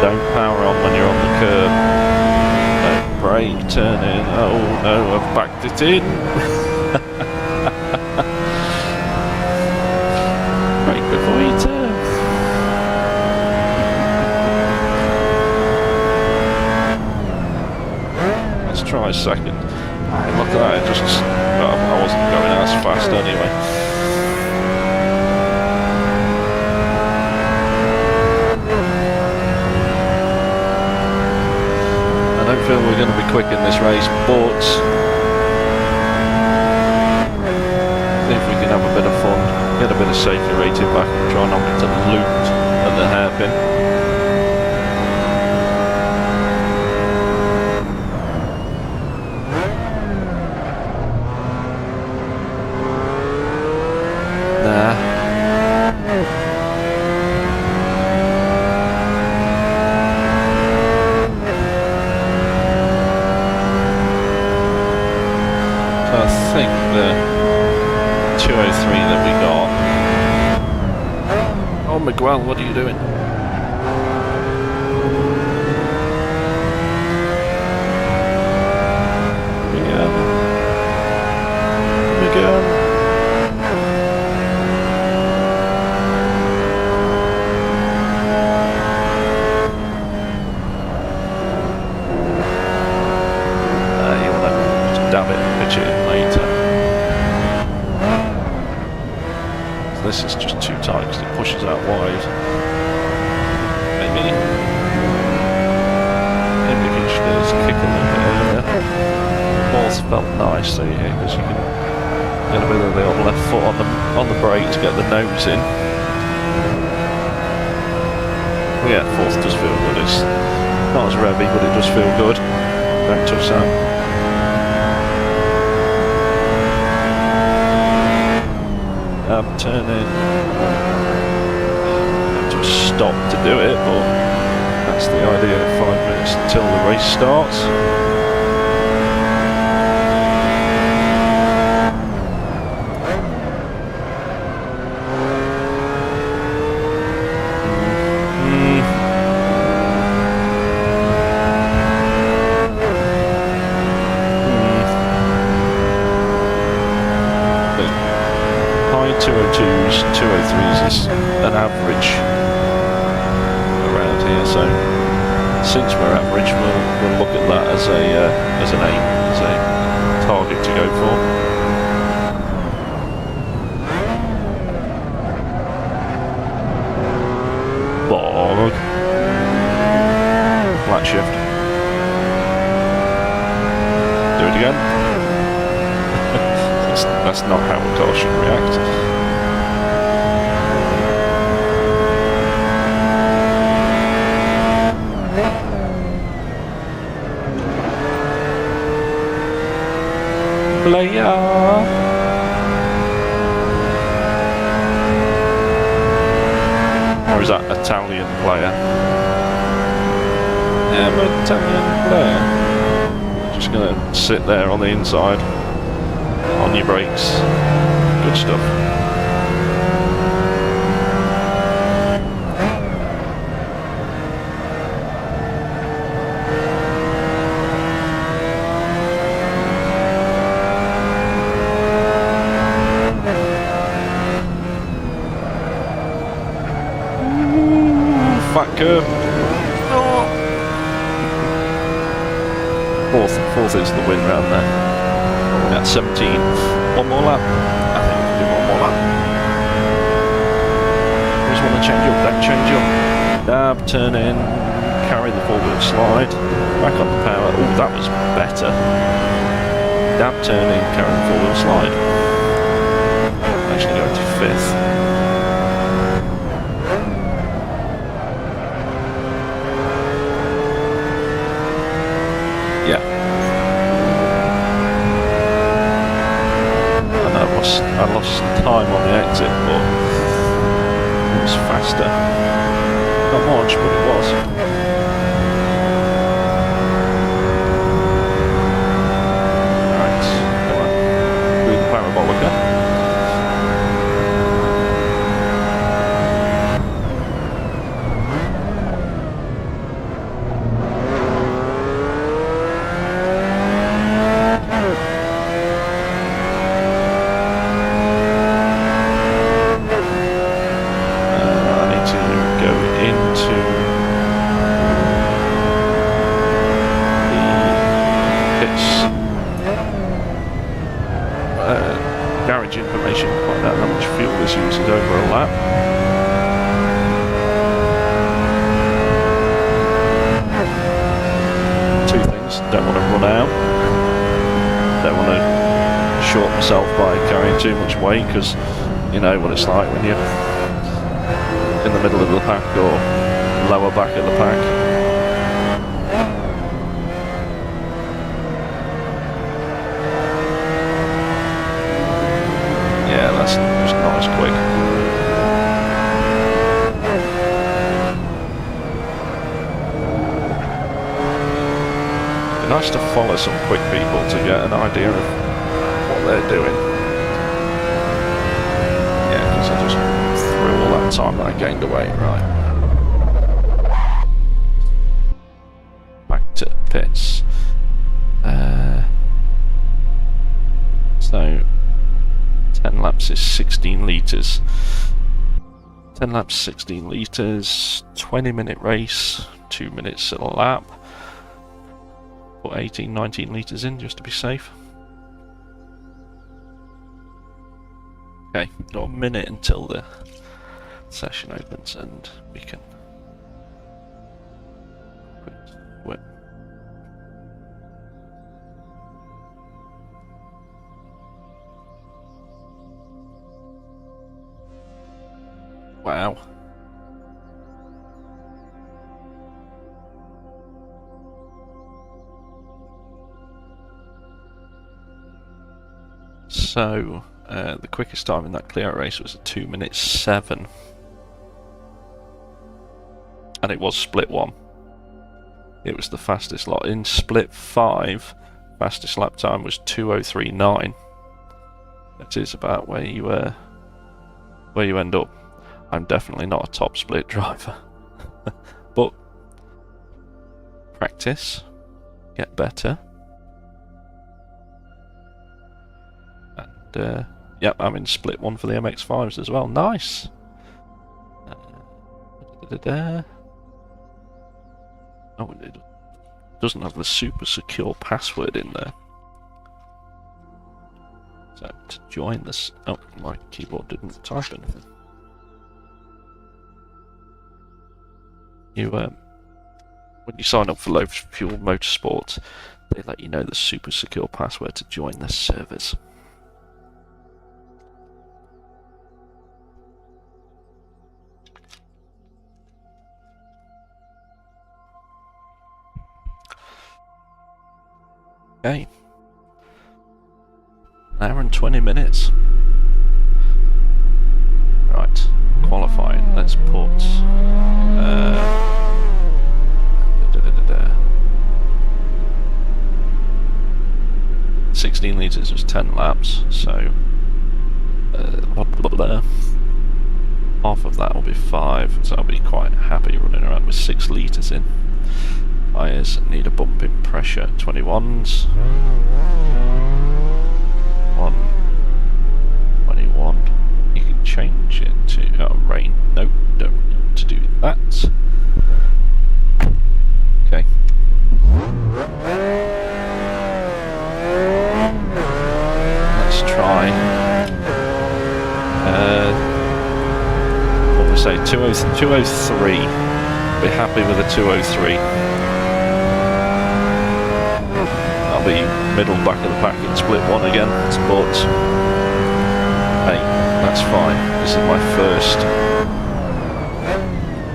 Don't power on when you're on the curb. Don't brake, turn in. Oh no, I've backed it in. Brake before you turn. Let's try second. Look at that, it just... well, I wasn't going as fast anyway. I don't feel we're going to be quick in this race, but see if we can have a bit of fun, get a bit of safety rating back and try not to loot at the hairpin. I think the 203 that we got. Oh, Miguel, what are you doing? Miguel. You want to dab it and pitch it in later. This is just too tight because it pushes out wide. Maybe if you just get us kick a little bit earlier. Balls felt nice though here because you can get a bit of the left foot on the brake to get the nose in. But yeah, fourth does feel good. It's not as revvy, but it does feel good. Don't touch that. Turn in. Have to stop to do it, but that's the idea. 5 minutes until the race starts. High 202s, 203s is an average around here, so since we're average, we'll look at that as an aim, as a target to go for. Bog. Flat shift. That's not how a car should react. Player. Or is that Italian player? I'm an Italian player. Just gonna sit there on the inside, on your brakes. Good stuff. Fat curve. Oh. Fourth is the win round there. At 17. One more lap. I think we can do one more lap. Just want to change up, then change up. Dab, turn in, carry the four-wheel slide, back on the power. Oh, that was better. Dab, turn in, carry the four-wheel slide. Actually going to 5th. I lost time on the exit, but it was faster. Not much, but it was. Right, come on. Do the parabolica. Garage information, find out how much fuel this uses over a lap. Two things, don't want to run out, don't want to short myself by carrying too much weight, because you know what it's like when you're in the middle of the pack or lower back of the pack. That's just not as quick. It'd be nice to follow some quick people to get an idea of what they're doing. Yeah, because I just threw all that time that I gained away. Right. Back to pits. So 10 laps is 16 litres. 10 laps, 16 litres, 20-minute race, 2 minutes a lap. Put 18, 19 litres in just to be safe. Okay, got a minute until the session opens and we can quit. Wow. So, the quickest time in that Clio race was 2 minutes 7. And it was split 1. It was the fastest lot. In split 5, fastest lap time was 2:03.9. That is about where you end up. I'm definitely not a top split driver. But practice, get better. And yep, I'm in split 1 for the MX5s as well. Nice. Oh, it doesn't have the super secure password in there. So to join this, oh, my keyboard didn't type anything. You when you sign up for Low Fuel Motorsport, they let you know the super secure password to join their servers. Okay. An hour and 20 minutes. Right, qualifying. Let's put 16 litres was 10 laps, so half of that will be 5, so I'll be quite happy running around with 6 litres in. Tyres need a bump in pressure, 21s. 121. You can change it to rain. Nope, don't need to do that. Okay. Let's try. What we say? 203. Be happy with a 203. I'll be middle back of the pack in split one again, but hey, that's fine. This is my first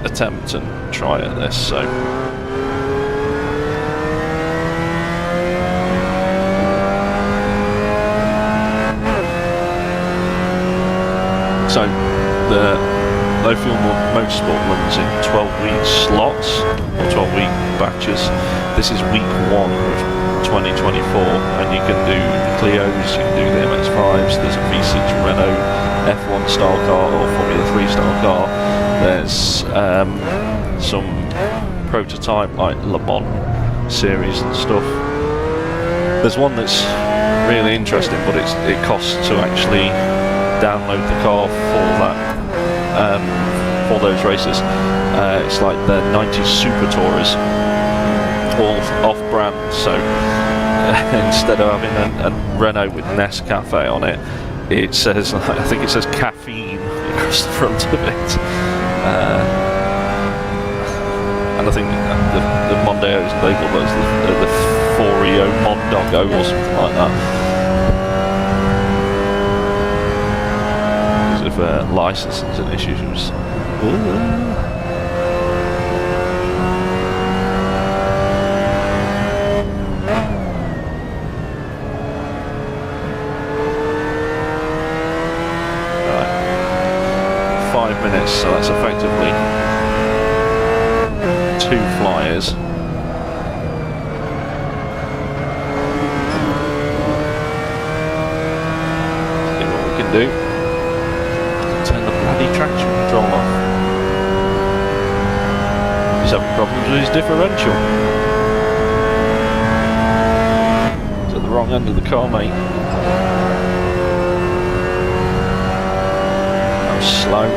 attempt and try at this, so the low fuel motorsport runs in 12-week slots or 12-week batches. This is week 1 of 2024, and you can do the Clios, you can do the MX5s, there's a V6 Renault F1 style car or Formula 3 style car, there's some prototype like Le Mans series and stuff. There's one that's really interesting, but it costs to actually download the car for that, for those races. It's like the 90s Super Tourers, all off-brand, so instead of having a Renault with Nescafe on it, it says, I think it says caffeine across the front of it. And I think the Mondeo is labelled as the Foreo Mondongo or something like that. Because of licensing and issues. Minutes, so that's effectively 2 flyers. See what we can do. Turn the bloody traction control off. He's having problems with his differential. He's at the wrong end of the car, mate. That was slow.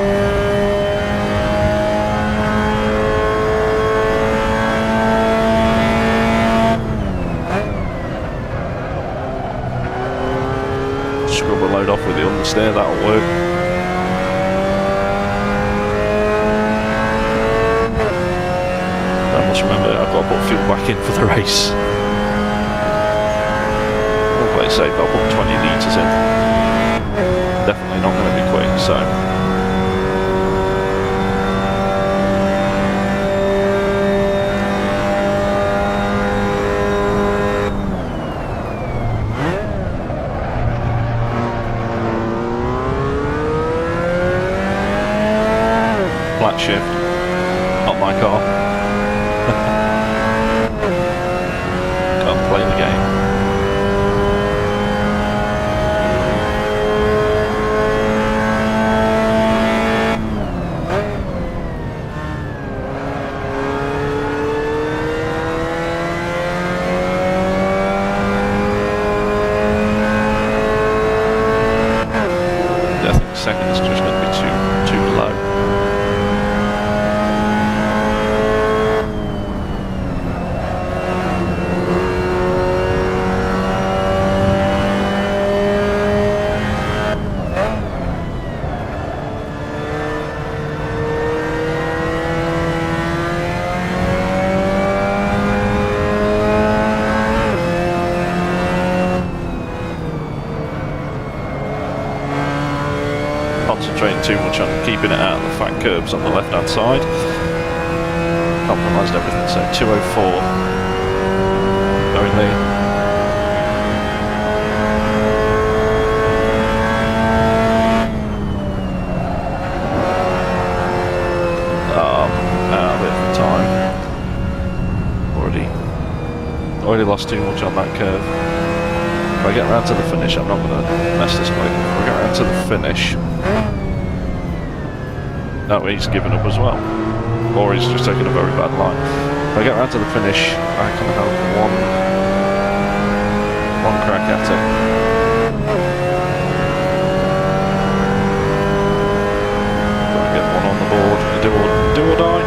Load off with the understeer, that'll work. I must remember I've got to put fuel back in for the race. I'll play it safe, I'll put 20 litres in. Definitely not going to be quick, so. Shift, not my car. Can't play the game. I think second is just going to be too low. Concentrating too much on keeping it out of the fat curbs on the left hand side. Compromised everything, so 204 going lead. Already lost too much on that curve. If I get around to the finish, I'm not going to mess this quick. If I get around to the finish... No, he's given up as well. Or he's just taken a very bad line. If I get around to the finish, I can have one crack at it. Try and get one on the board. Do or die.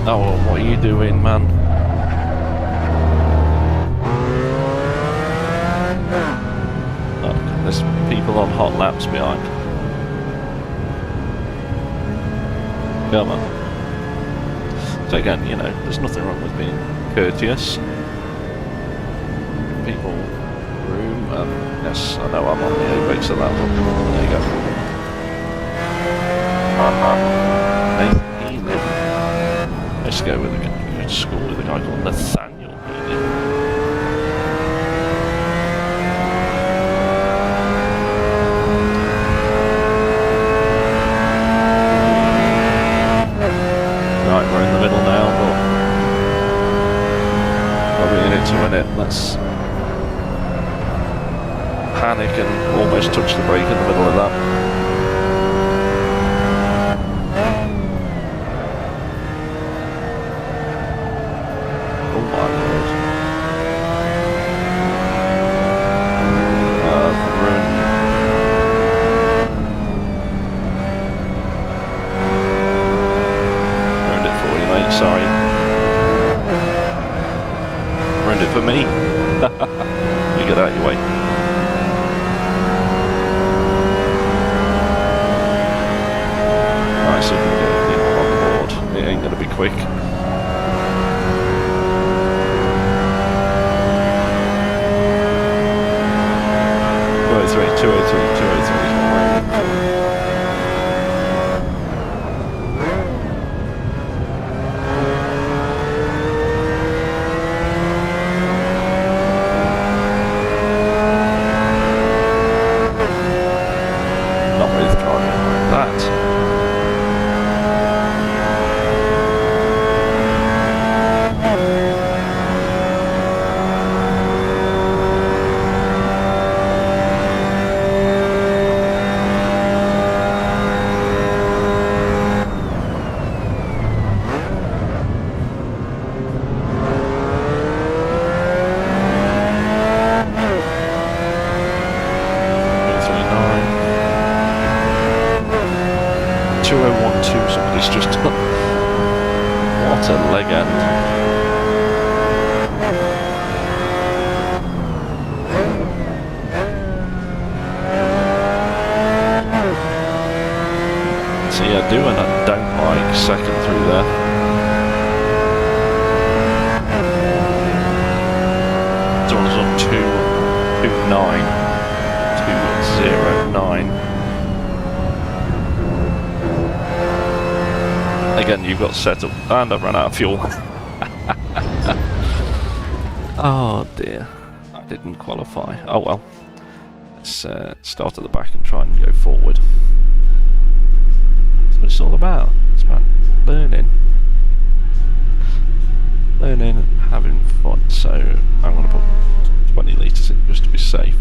Oh, well, what are you doing, man? Oh, there's people on hot laps behind. Come on. So again, you know, there's nothing wrong with being courteous. People room, yes, I know I'm on the A-brakes of that one. There you go. I used to go to school with a guy called Nathaniel. Right, we're in the middle now, but I'll be in it to win it. Let's panic and almost touch the brake in the middle of that. Sorry. Ruined it for me. You get out of your way. Nice, so we can get it on the board. It ain't going to be quick. 203, 203. Somebody's just what a leg end. So yeah, doing a don't like second through there. Someone's on 209. Again, you've got set up, and I've run out of fuel. Oh dear, I didn't qualify. Oh well. Let's start at the back and try and go forward. That's what it's all about. It's about learning and having fun. So I'm going to put 20 litres in just to be safe.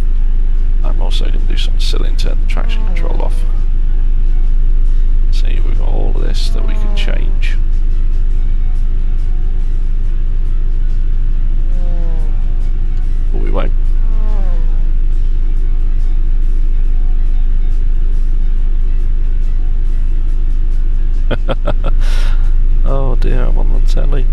I'm also going to do something silly and turn the traction control off. See, we've got all of this that we can change. But we won't. Oh dear, I'm on the telly.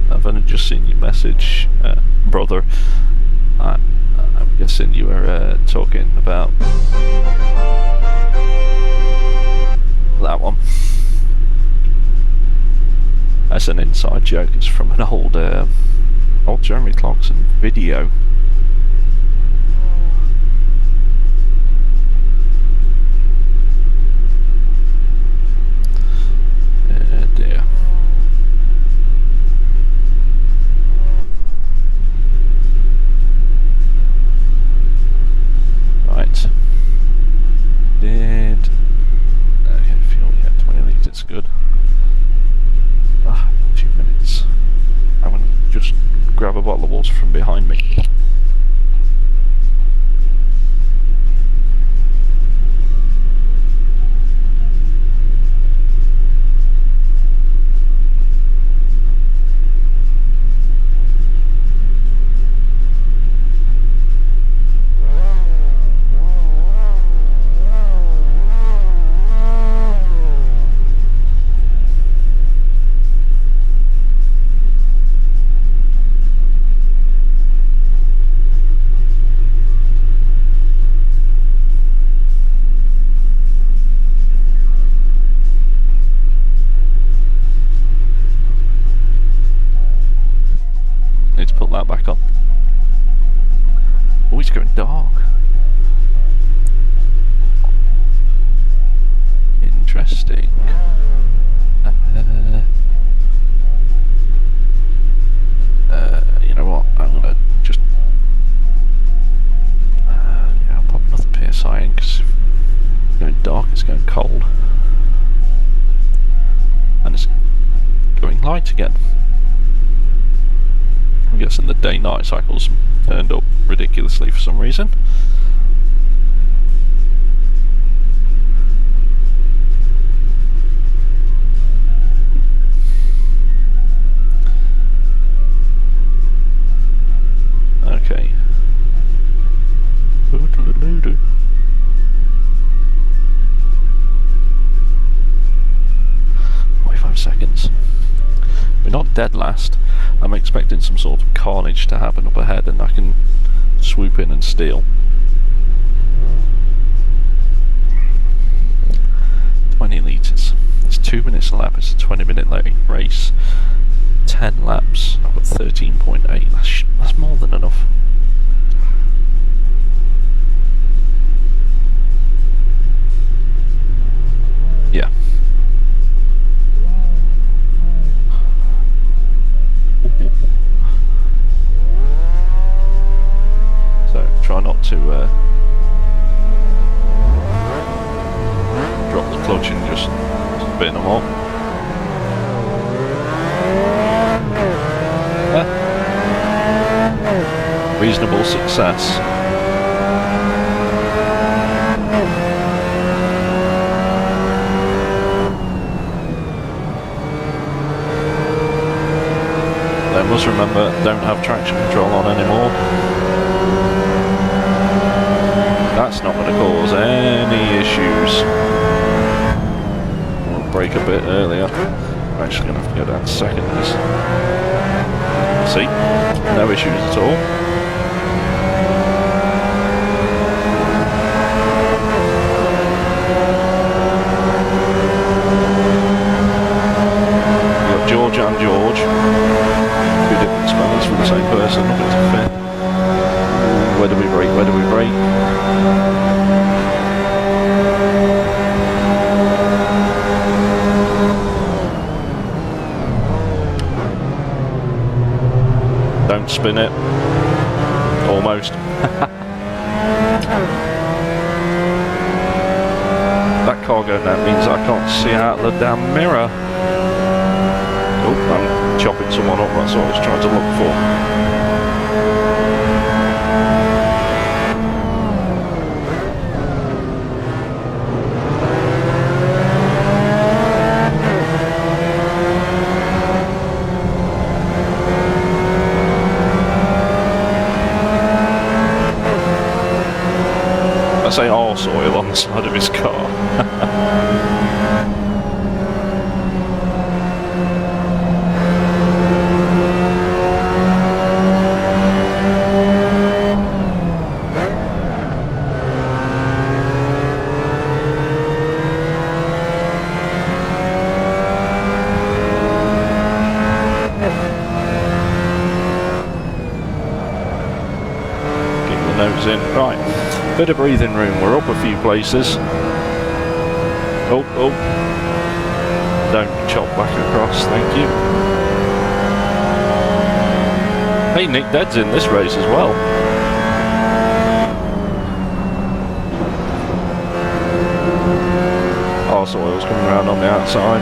I've only just seen your message, brother. I'm guessing you were talking about that one. That's an inside joke. It's from an old Jeremy Clarkson video. back on. Oh, it's going dark. Interesting. You know what? I'm gonna just yeah, I'll pop another PSI in because if it's going dark, it's going cold, and it's going light again. I'm guessing the day-night cycles turned up ridiculously for some reason. Okay. 45 seconds. We're not dead last. I'm expecting some sort of carnage to happen up ahead and I can swoop in and steal. 20 litres. It's 2 minutes a lap. It's a 20-minute race. 10 laps. I've got 13.8. That's more than enough. Yeah. So try not to drop the clutch and just spin them up. Reasonable success. I must remember, don't have traction control on anymore. That's not going to cause any issues. I'll brake a bit earlier. I'm actually going to have to go down to seconds. See? No issues at all. George and George, two different spellings for the same person, nothing to fit. Where do we brake? Where do we brake? Don't spin it. Almost. That cargo net means I can't see out the damn mirror. Oh, I'm chopping someone up, that's what I was trying to look for. I say arse oil on the side of his car. In. Right, bit of breathing room, we're up a few places. Oh, don't chop back across, thank you. Hey, Nick Dead's in this race as well. Arse oil's coming around on the outside.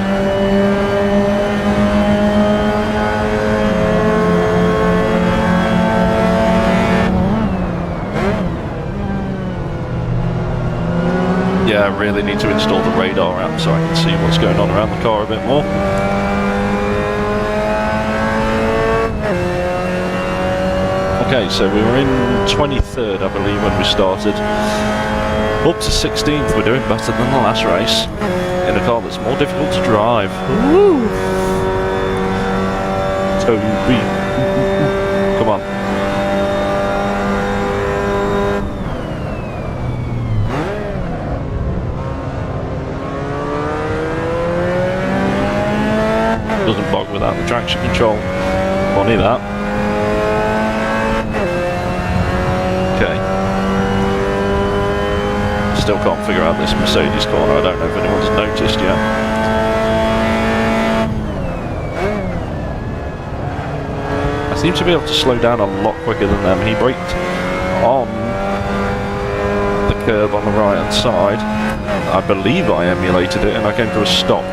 Yeah, I really need to install the radar app so I can see what's going on around the car a bit more. Okay, so we were in 23rd, I believe, when we started. Up to 16th, we're doing better than the last race. In a car that's more difficult to drive. Woo! Toby. Come on. Doesn't bog without the traction control. Funny that. Still can't figure out this Mercedes corner. I don't know if anyone's noticed yet. I seem to be able to slow down a lot quicker than them. He braked on the curb on the right hand side. I believe I emulated it and I came to a stop.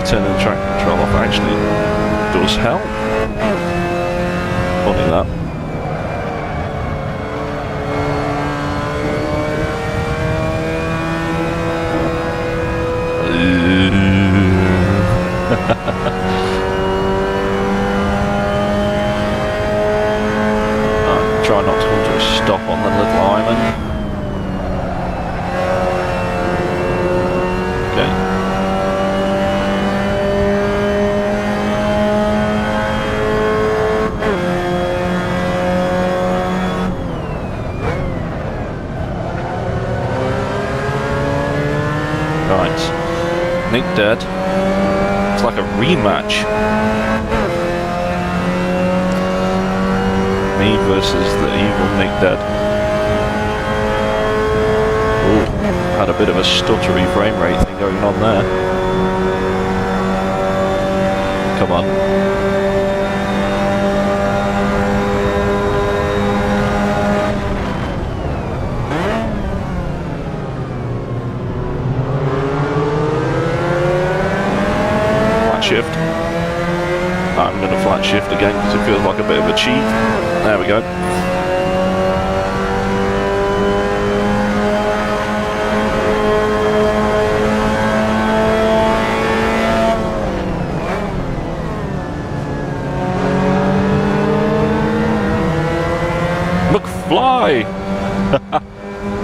Turning the track control off actually does help. Funny that. Right, try not to come to a stop on the little island. Nick dead. It's like a rematch. Me versus the evil Nick dead. Ooh, had a bit of a stuttery frame rate thing going on there. Come on. Shift. I'm going to flat shift again because it feels like a bit of a cheat. There we go. McFly!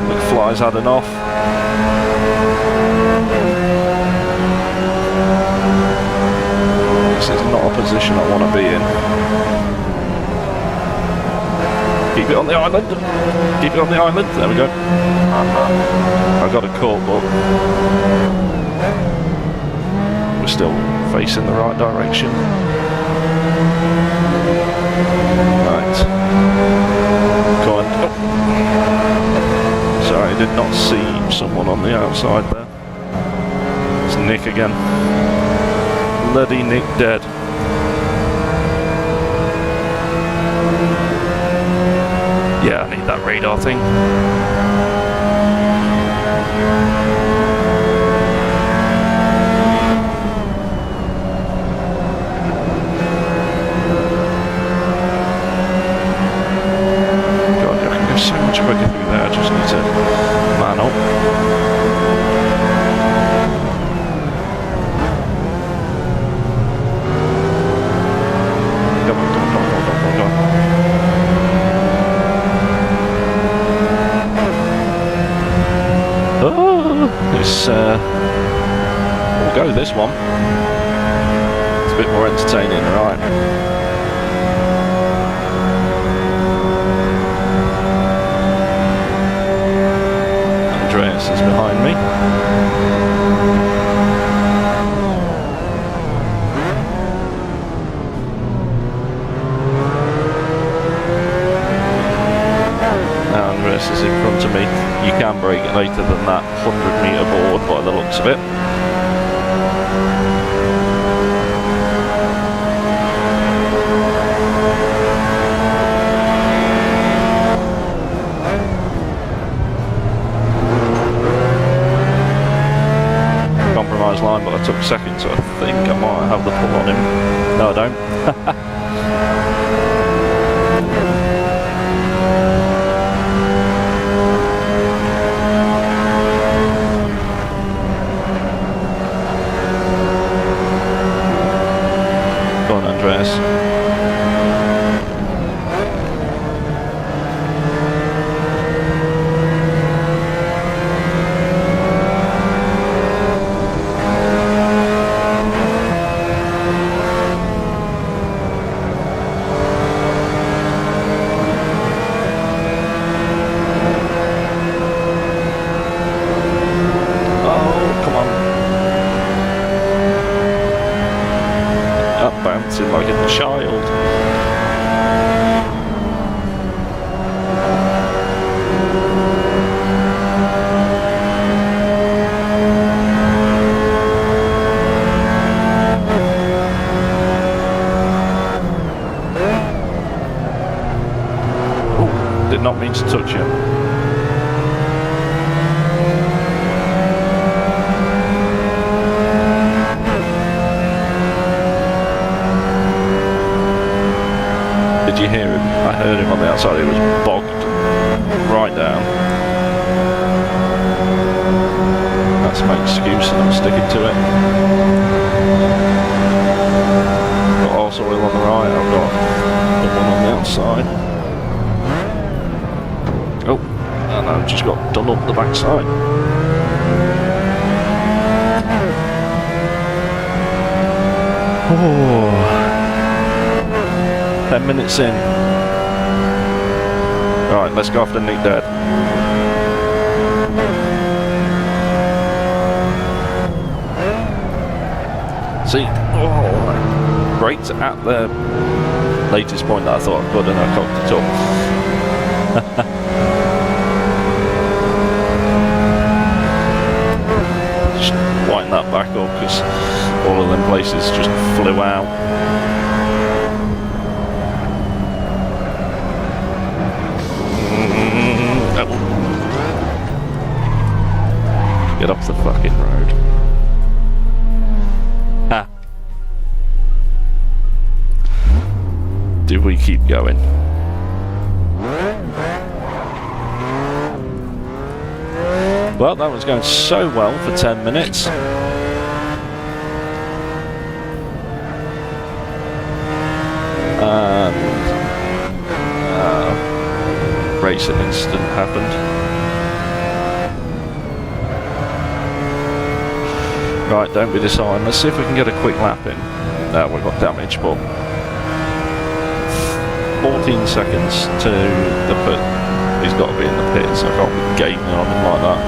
McFly's had enough. This is not a position I want to be in. Keep it on the island. Keep it on the island. There we go. I got a caught, but we're still facing the right direction. Right. Come on. Oh. Sorry, I did not see someone on the outside there. It's Nick again. Bloody Nick dead. Yeah, I need that radar thing. God, I can go so much quicker through there. I just need to man up. This, we'll go this one. It's a bit more entertaining, right? Andreas is behind me. Andreas is in front of me. You can brake later than that 100-metre board by the looks of it. Compromise line, but I took second, so I think I might have the pull on him. No, I don't. Andreas. Did not mean to touch you. Did you hear him? I heard him on the outside. He was bogged right down. That's my excuse and I'm sticking to it. Got also wheel on the right, I've got the one on the outside. Oh, and I've just got done up the backside. Oh, 10 minutes in. Right, let's go after Nick Dead. See, oh, great at the latest point that I thought I could, and I cocked it up. Just wind that back up because all of them places just flew out. Get off the fucking road. Ha. Do we keep going? Well, that was going so well for 10 minutes. And racing incident happened. Right, don't be disheartened. Let's see if we can get a quick lap in. No, we've got damage, but 14 seconds to the pit. He's got to be in the pit, so I can't be gaining on him like that.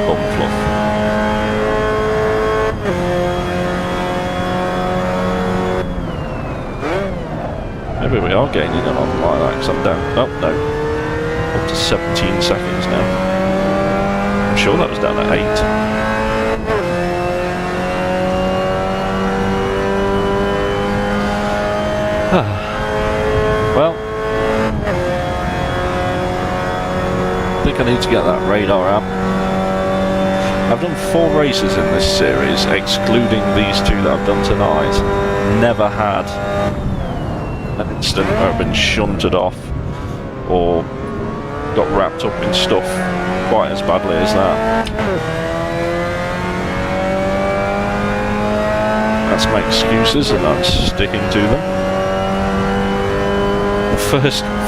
Bum fluff. Maybe we are gaining on him like that, because I'm down. Oh, no. Up to 17 seconds now. I'm sure that was down at 8. Well, I think I need to get that radar out. I've done 4 races in this series, excluding these 2 that I've done tonight. Never had an incident where I've been shunted off or got wrapped up in stuff quite as badly as that. That's my excuses and I'm sticking to them. The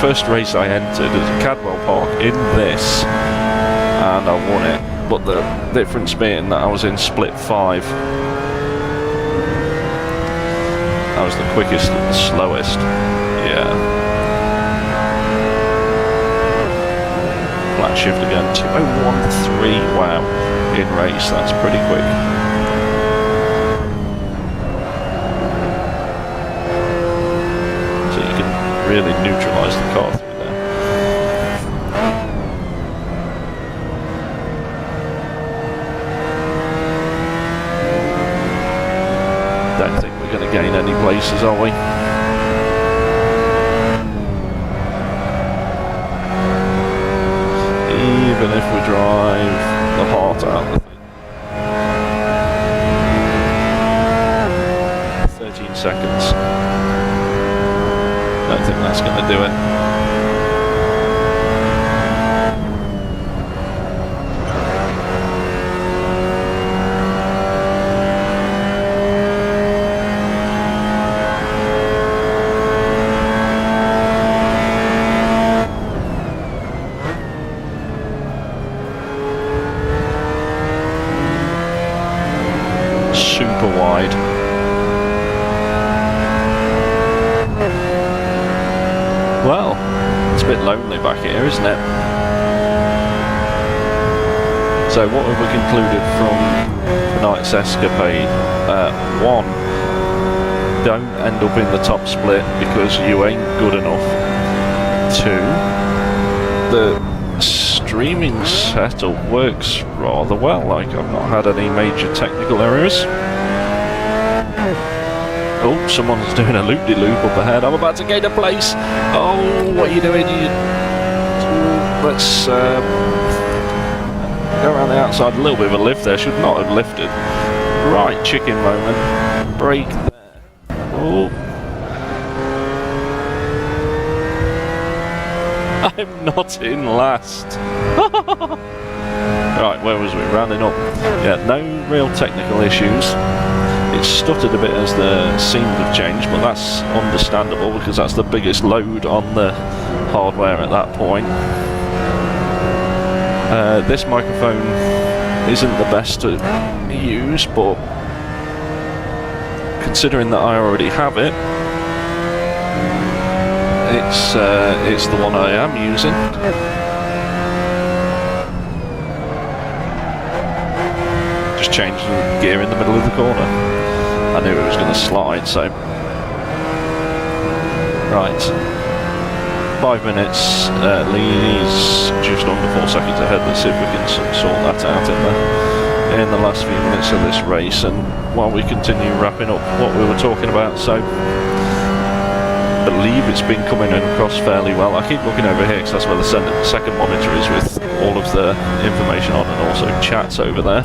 first race I entered was at Cadwell Park in this and I won it, but the difference being that I was in split 5. I was the quickest and the slowest. Yeah. Flat shift again, 2013, wow, in race, that's pretty quick. So you can really neutralise the car through there. Don't think we're going to gain any places, are we? Even if we drive the heart out of the thing. 13 seconds. Don't think that's going to do it. Super wide. Well, it's a bit lonely back here, isn't it? So what have we concluded from tonight's escapade? 1, don't end up in the top split because you ain't good enough. 2, the streaming setup works rather well. Like, I've not had any major technical errors. Oh, someone's doing a loop-de-loop up ahead. I'm about to gain a place. Oh, what are you doing? Let's go around the outside. A little bit of a lift there. Should not have lifted. Right, chicken moment. Brake there. Oh. I'm not in last. Right, where was we? Rounding up. Yeah, no real technical issues. It stuttered a bit as the scenes have changed, but that's understandable because that's the biggest load on the hardware at that point. This microphone isn't the best to use, but considering that I already have it, it's the one I am using. Just changed the gear in the middle of the corner. I knew it was going to slide, so... Right. 5 minutes, Lee's just under 4 seconds ahead. Let's see if we can sort that out in the last few minutes of this race, and while we continue wrapping up what we were talking about. So, I believe it's been coming across fairly well. I keep looking over here because that's where the second monitor is with all of the information on, and also chats over there.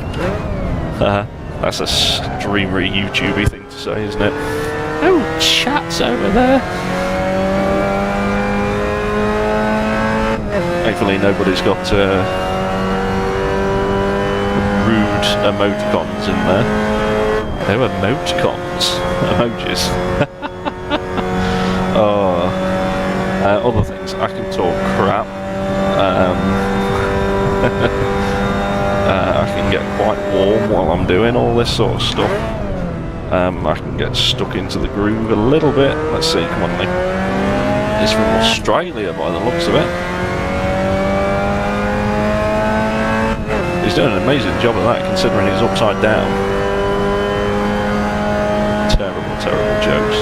That's a streamery YouTubey thing to say, isn't it? Oh, chat's over there. Thankfully nobody's got rude emoticons in there. They were emoticons. Emojis. Other things. I can talk crap. I can get quite warm while I'm doing all this sort of stuff. I can get stuck into the groove a little bit. Let's see, come on, Lee. It's from Australia by the looks of it. He's doing an amazing job of that considering he's upside down. Terrible, terrible jokes.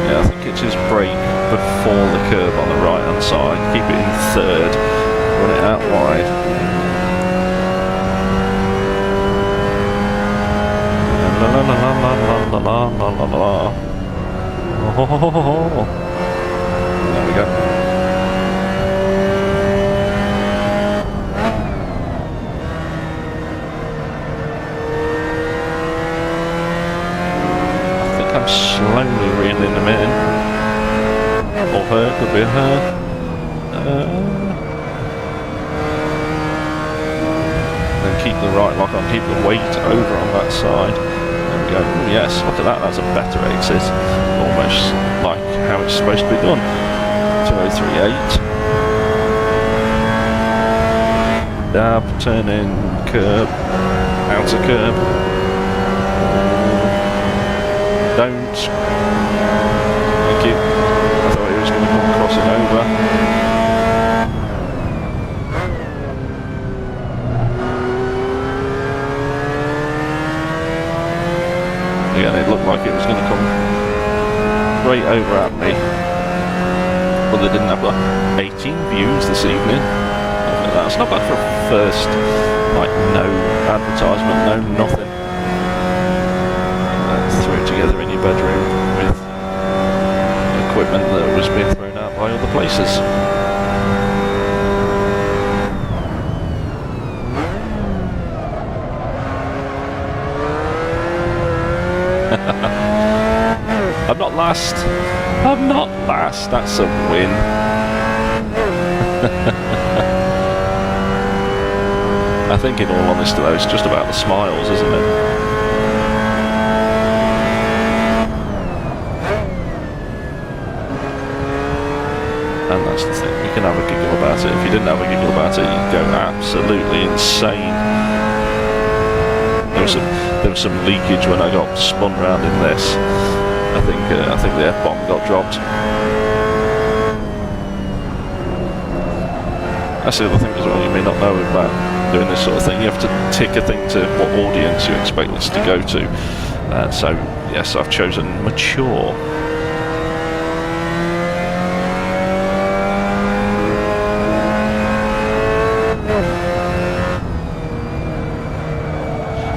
Yeah, I think it's his brake before the curb on the right hand side. Keep it in third, run it out wide. La la la la la la la la la. Oh, there we go. I think I'm slowly reeling them in. Or her, could be her. Then keep the right lock on, keep the weight over on that side. There we go. Ooh, yes, look at that, that's a better exit. Almost like how it's supposed to be done. 2038. Dab, turn in, curb, outer curb. Don't. Thank you. I thought he was going to come crossing over. Again, it looked like it was going to come right over at me, but they didn't have 18 views this evening. That's not bad for a first, like, no advertisement, no nothing. Threw it together in your bedroom with equipment that was being thrown out by other places. I'm not last. I'm not last. That's a win. I think in all honesty though, it's just about the smiles, isn't it? And that's the thing. You can have a giggle about it. If you didn't have a giggle about it, you'd go absolutely insane. There was some leakage when I got spun round in this. I think the F-bomb got dropped. That's the other thing as well, you may not know about doing this sort of thing. You have to tick a thing to what audience you expect this to go to. So yes, I've chosen mature.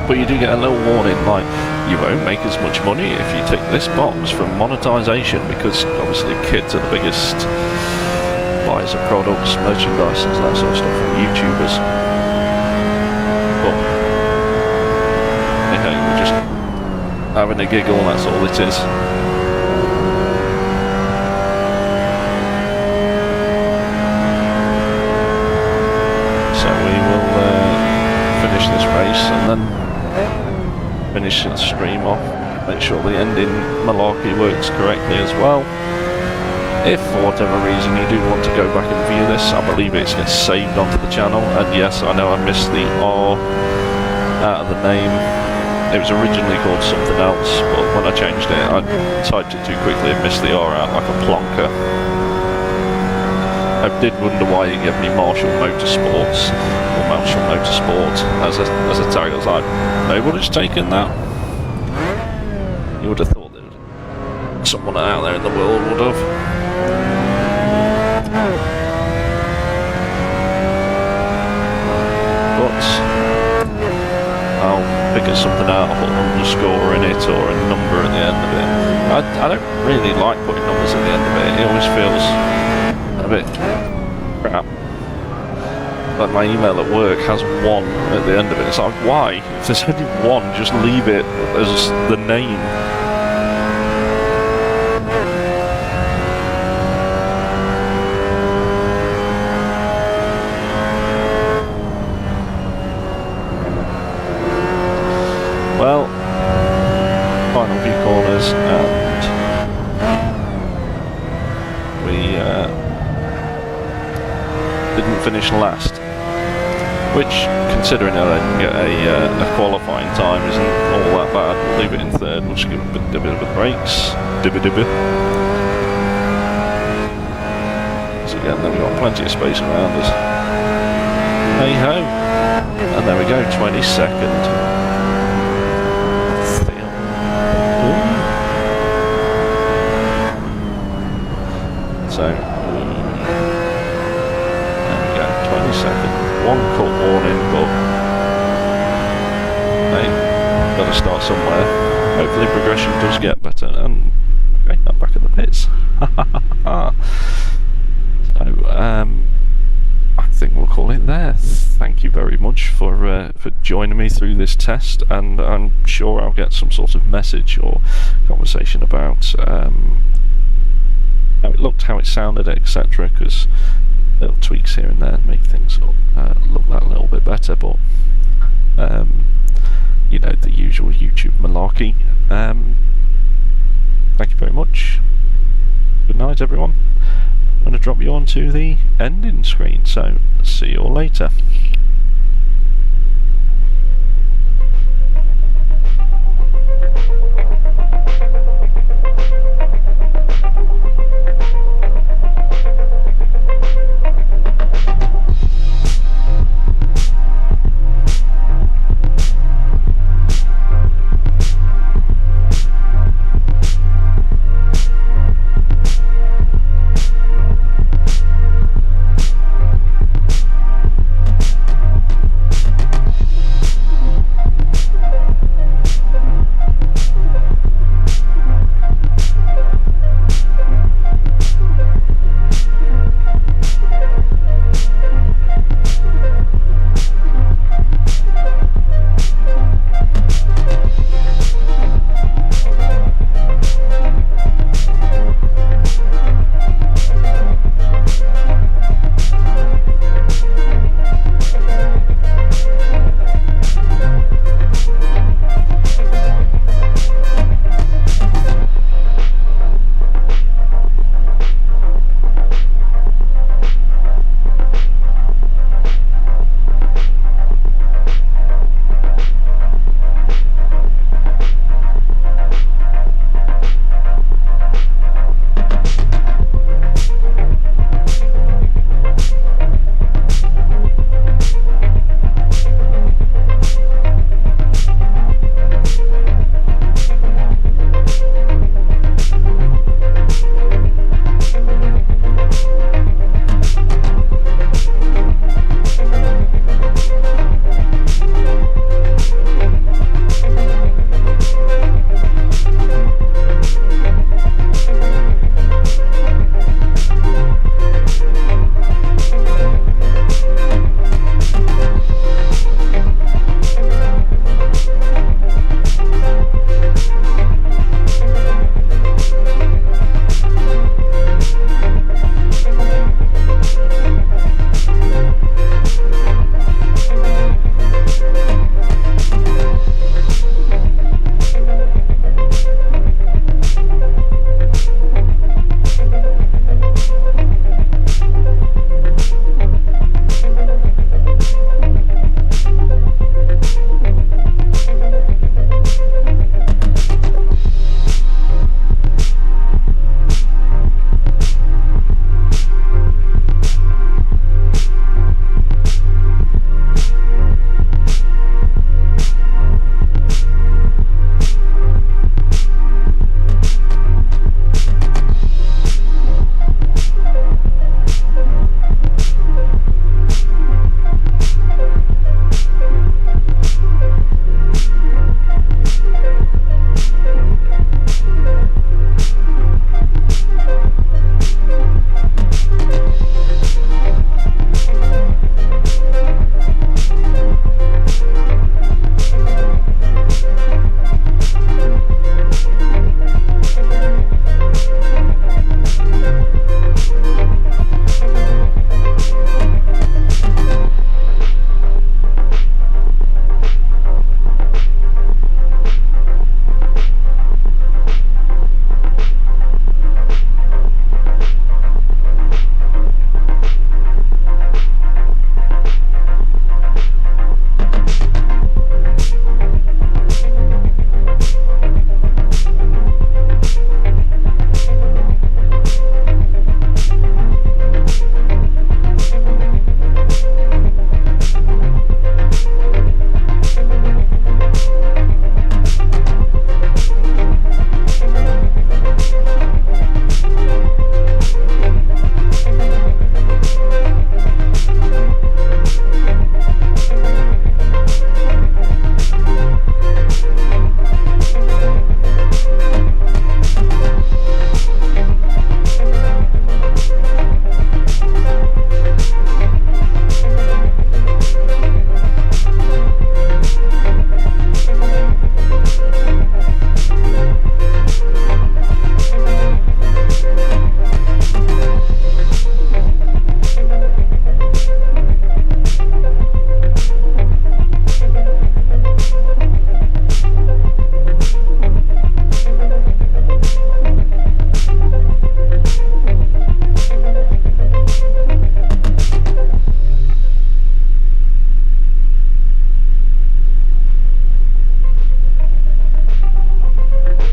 But you do get a little warning, like, you won't make as much money if you tick this box from monetization, because obviously kids are the biggest buyers of products, merchandise and that sort of stuff from YouTubers. But hey, we're just having a giggle, that's all it is. So we will finish this race and then finish the stream off, make sure the ending malarkey works correctly as well. If for whatever reason you do want to go back and view this, I believe it gets saved onto the channel, and yes, I know I missed the R out of the name. It was originally called something else, but when I changed it, I typed it too quickly and missed the R out like a plonker. I did wonder why you gave me Marshall Motorsports, or Marshall Motorsport as a tag. I was like, nobody's taken that. You would have thought that someone out there in the world would have. But I'll figure something out, I'll put an underscore in it or a number at the end of it. I don't really like putting numbers at the end of it, it always feels a bit crap. Like my email at work has 1 at the end of it. It's like, why? If there's only 1, just leave it as the name. Well, final few corners, and we didn't finish last, which, considering I didn't get a qualifying time, isn't all that bad. We'll leave it in 3rd, we'll just give it a bit of the brakes. So again, then we've got plenty of space around us. Hey ho! And there we go, 22nd. So, there we go, 22nd. 1 cut warning, but hey, gotta start somewhere. Hopefully progression does get better. And okay, I'm back at the pits. So, I think we'll call it there. Thank you very much for joining me through this test, and I'm sure I'll get some sort of message or conversation about how it looked, how it sounded, etc. Because little tweaks here and there make things look that little bit better. But you know, the usual YouTube malarkey. Thank you very much. Good night, everyone. I'm going to drop you onto the ending screen. So see you all later.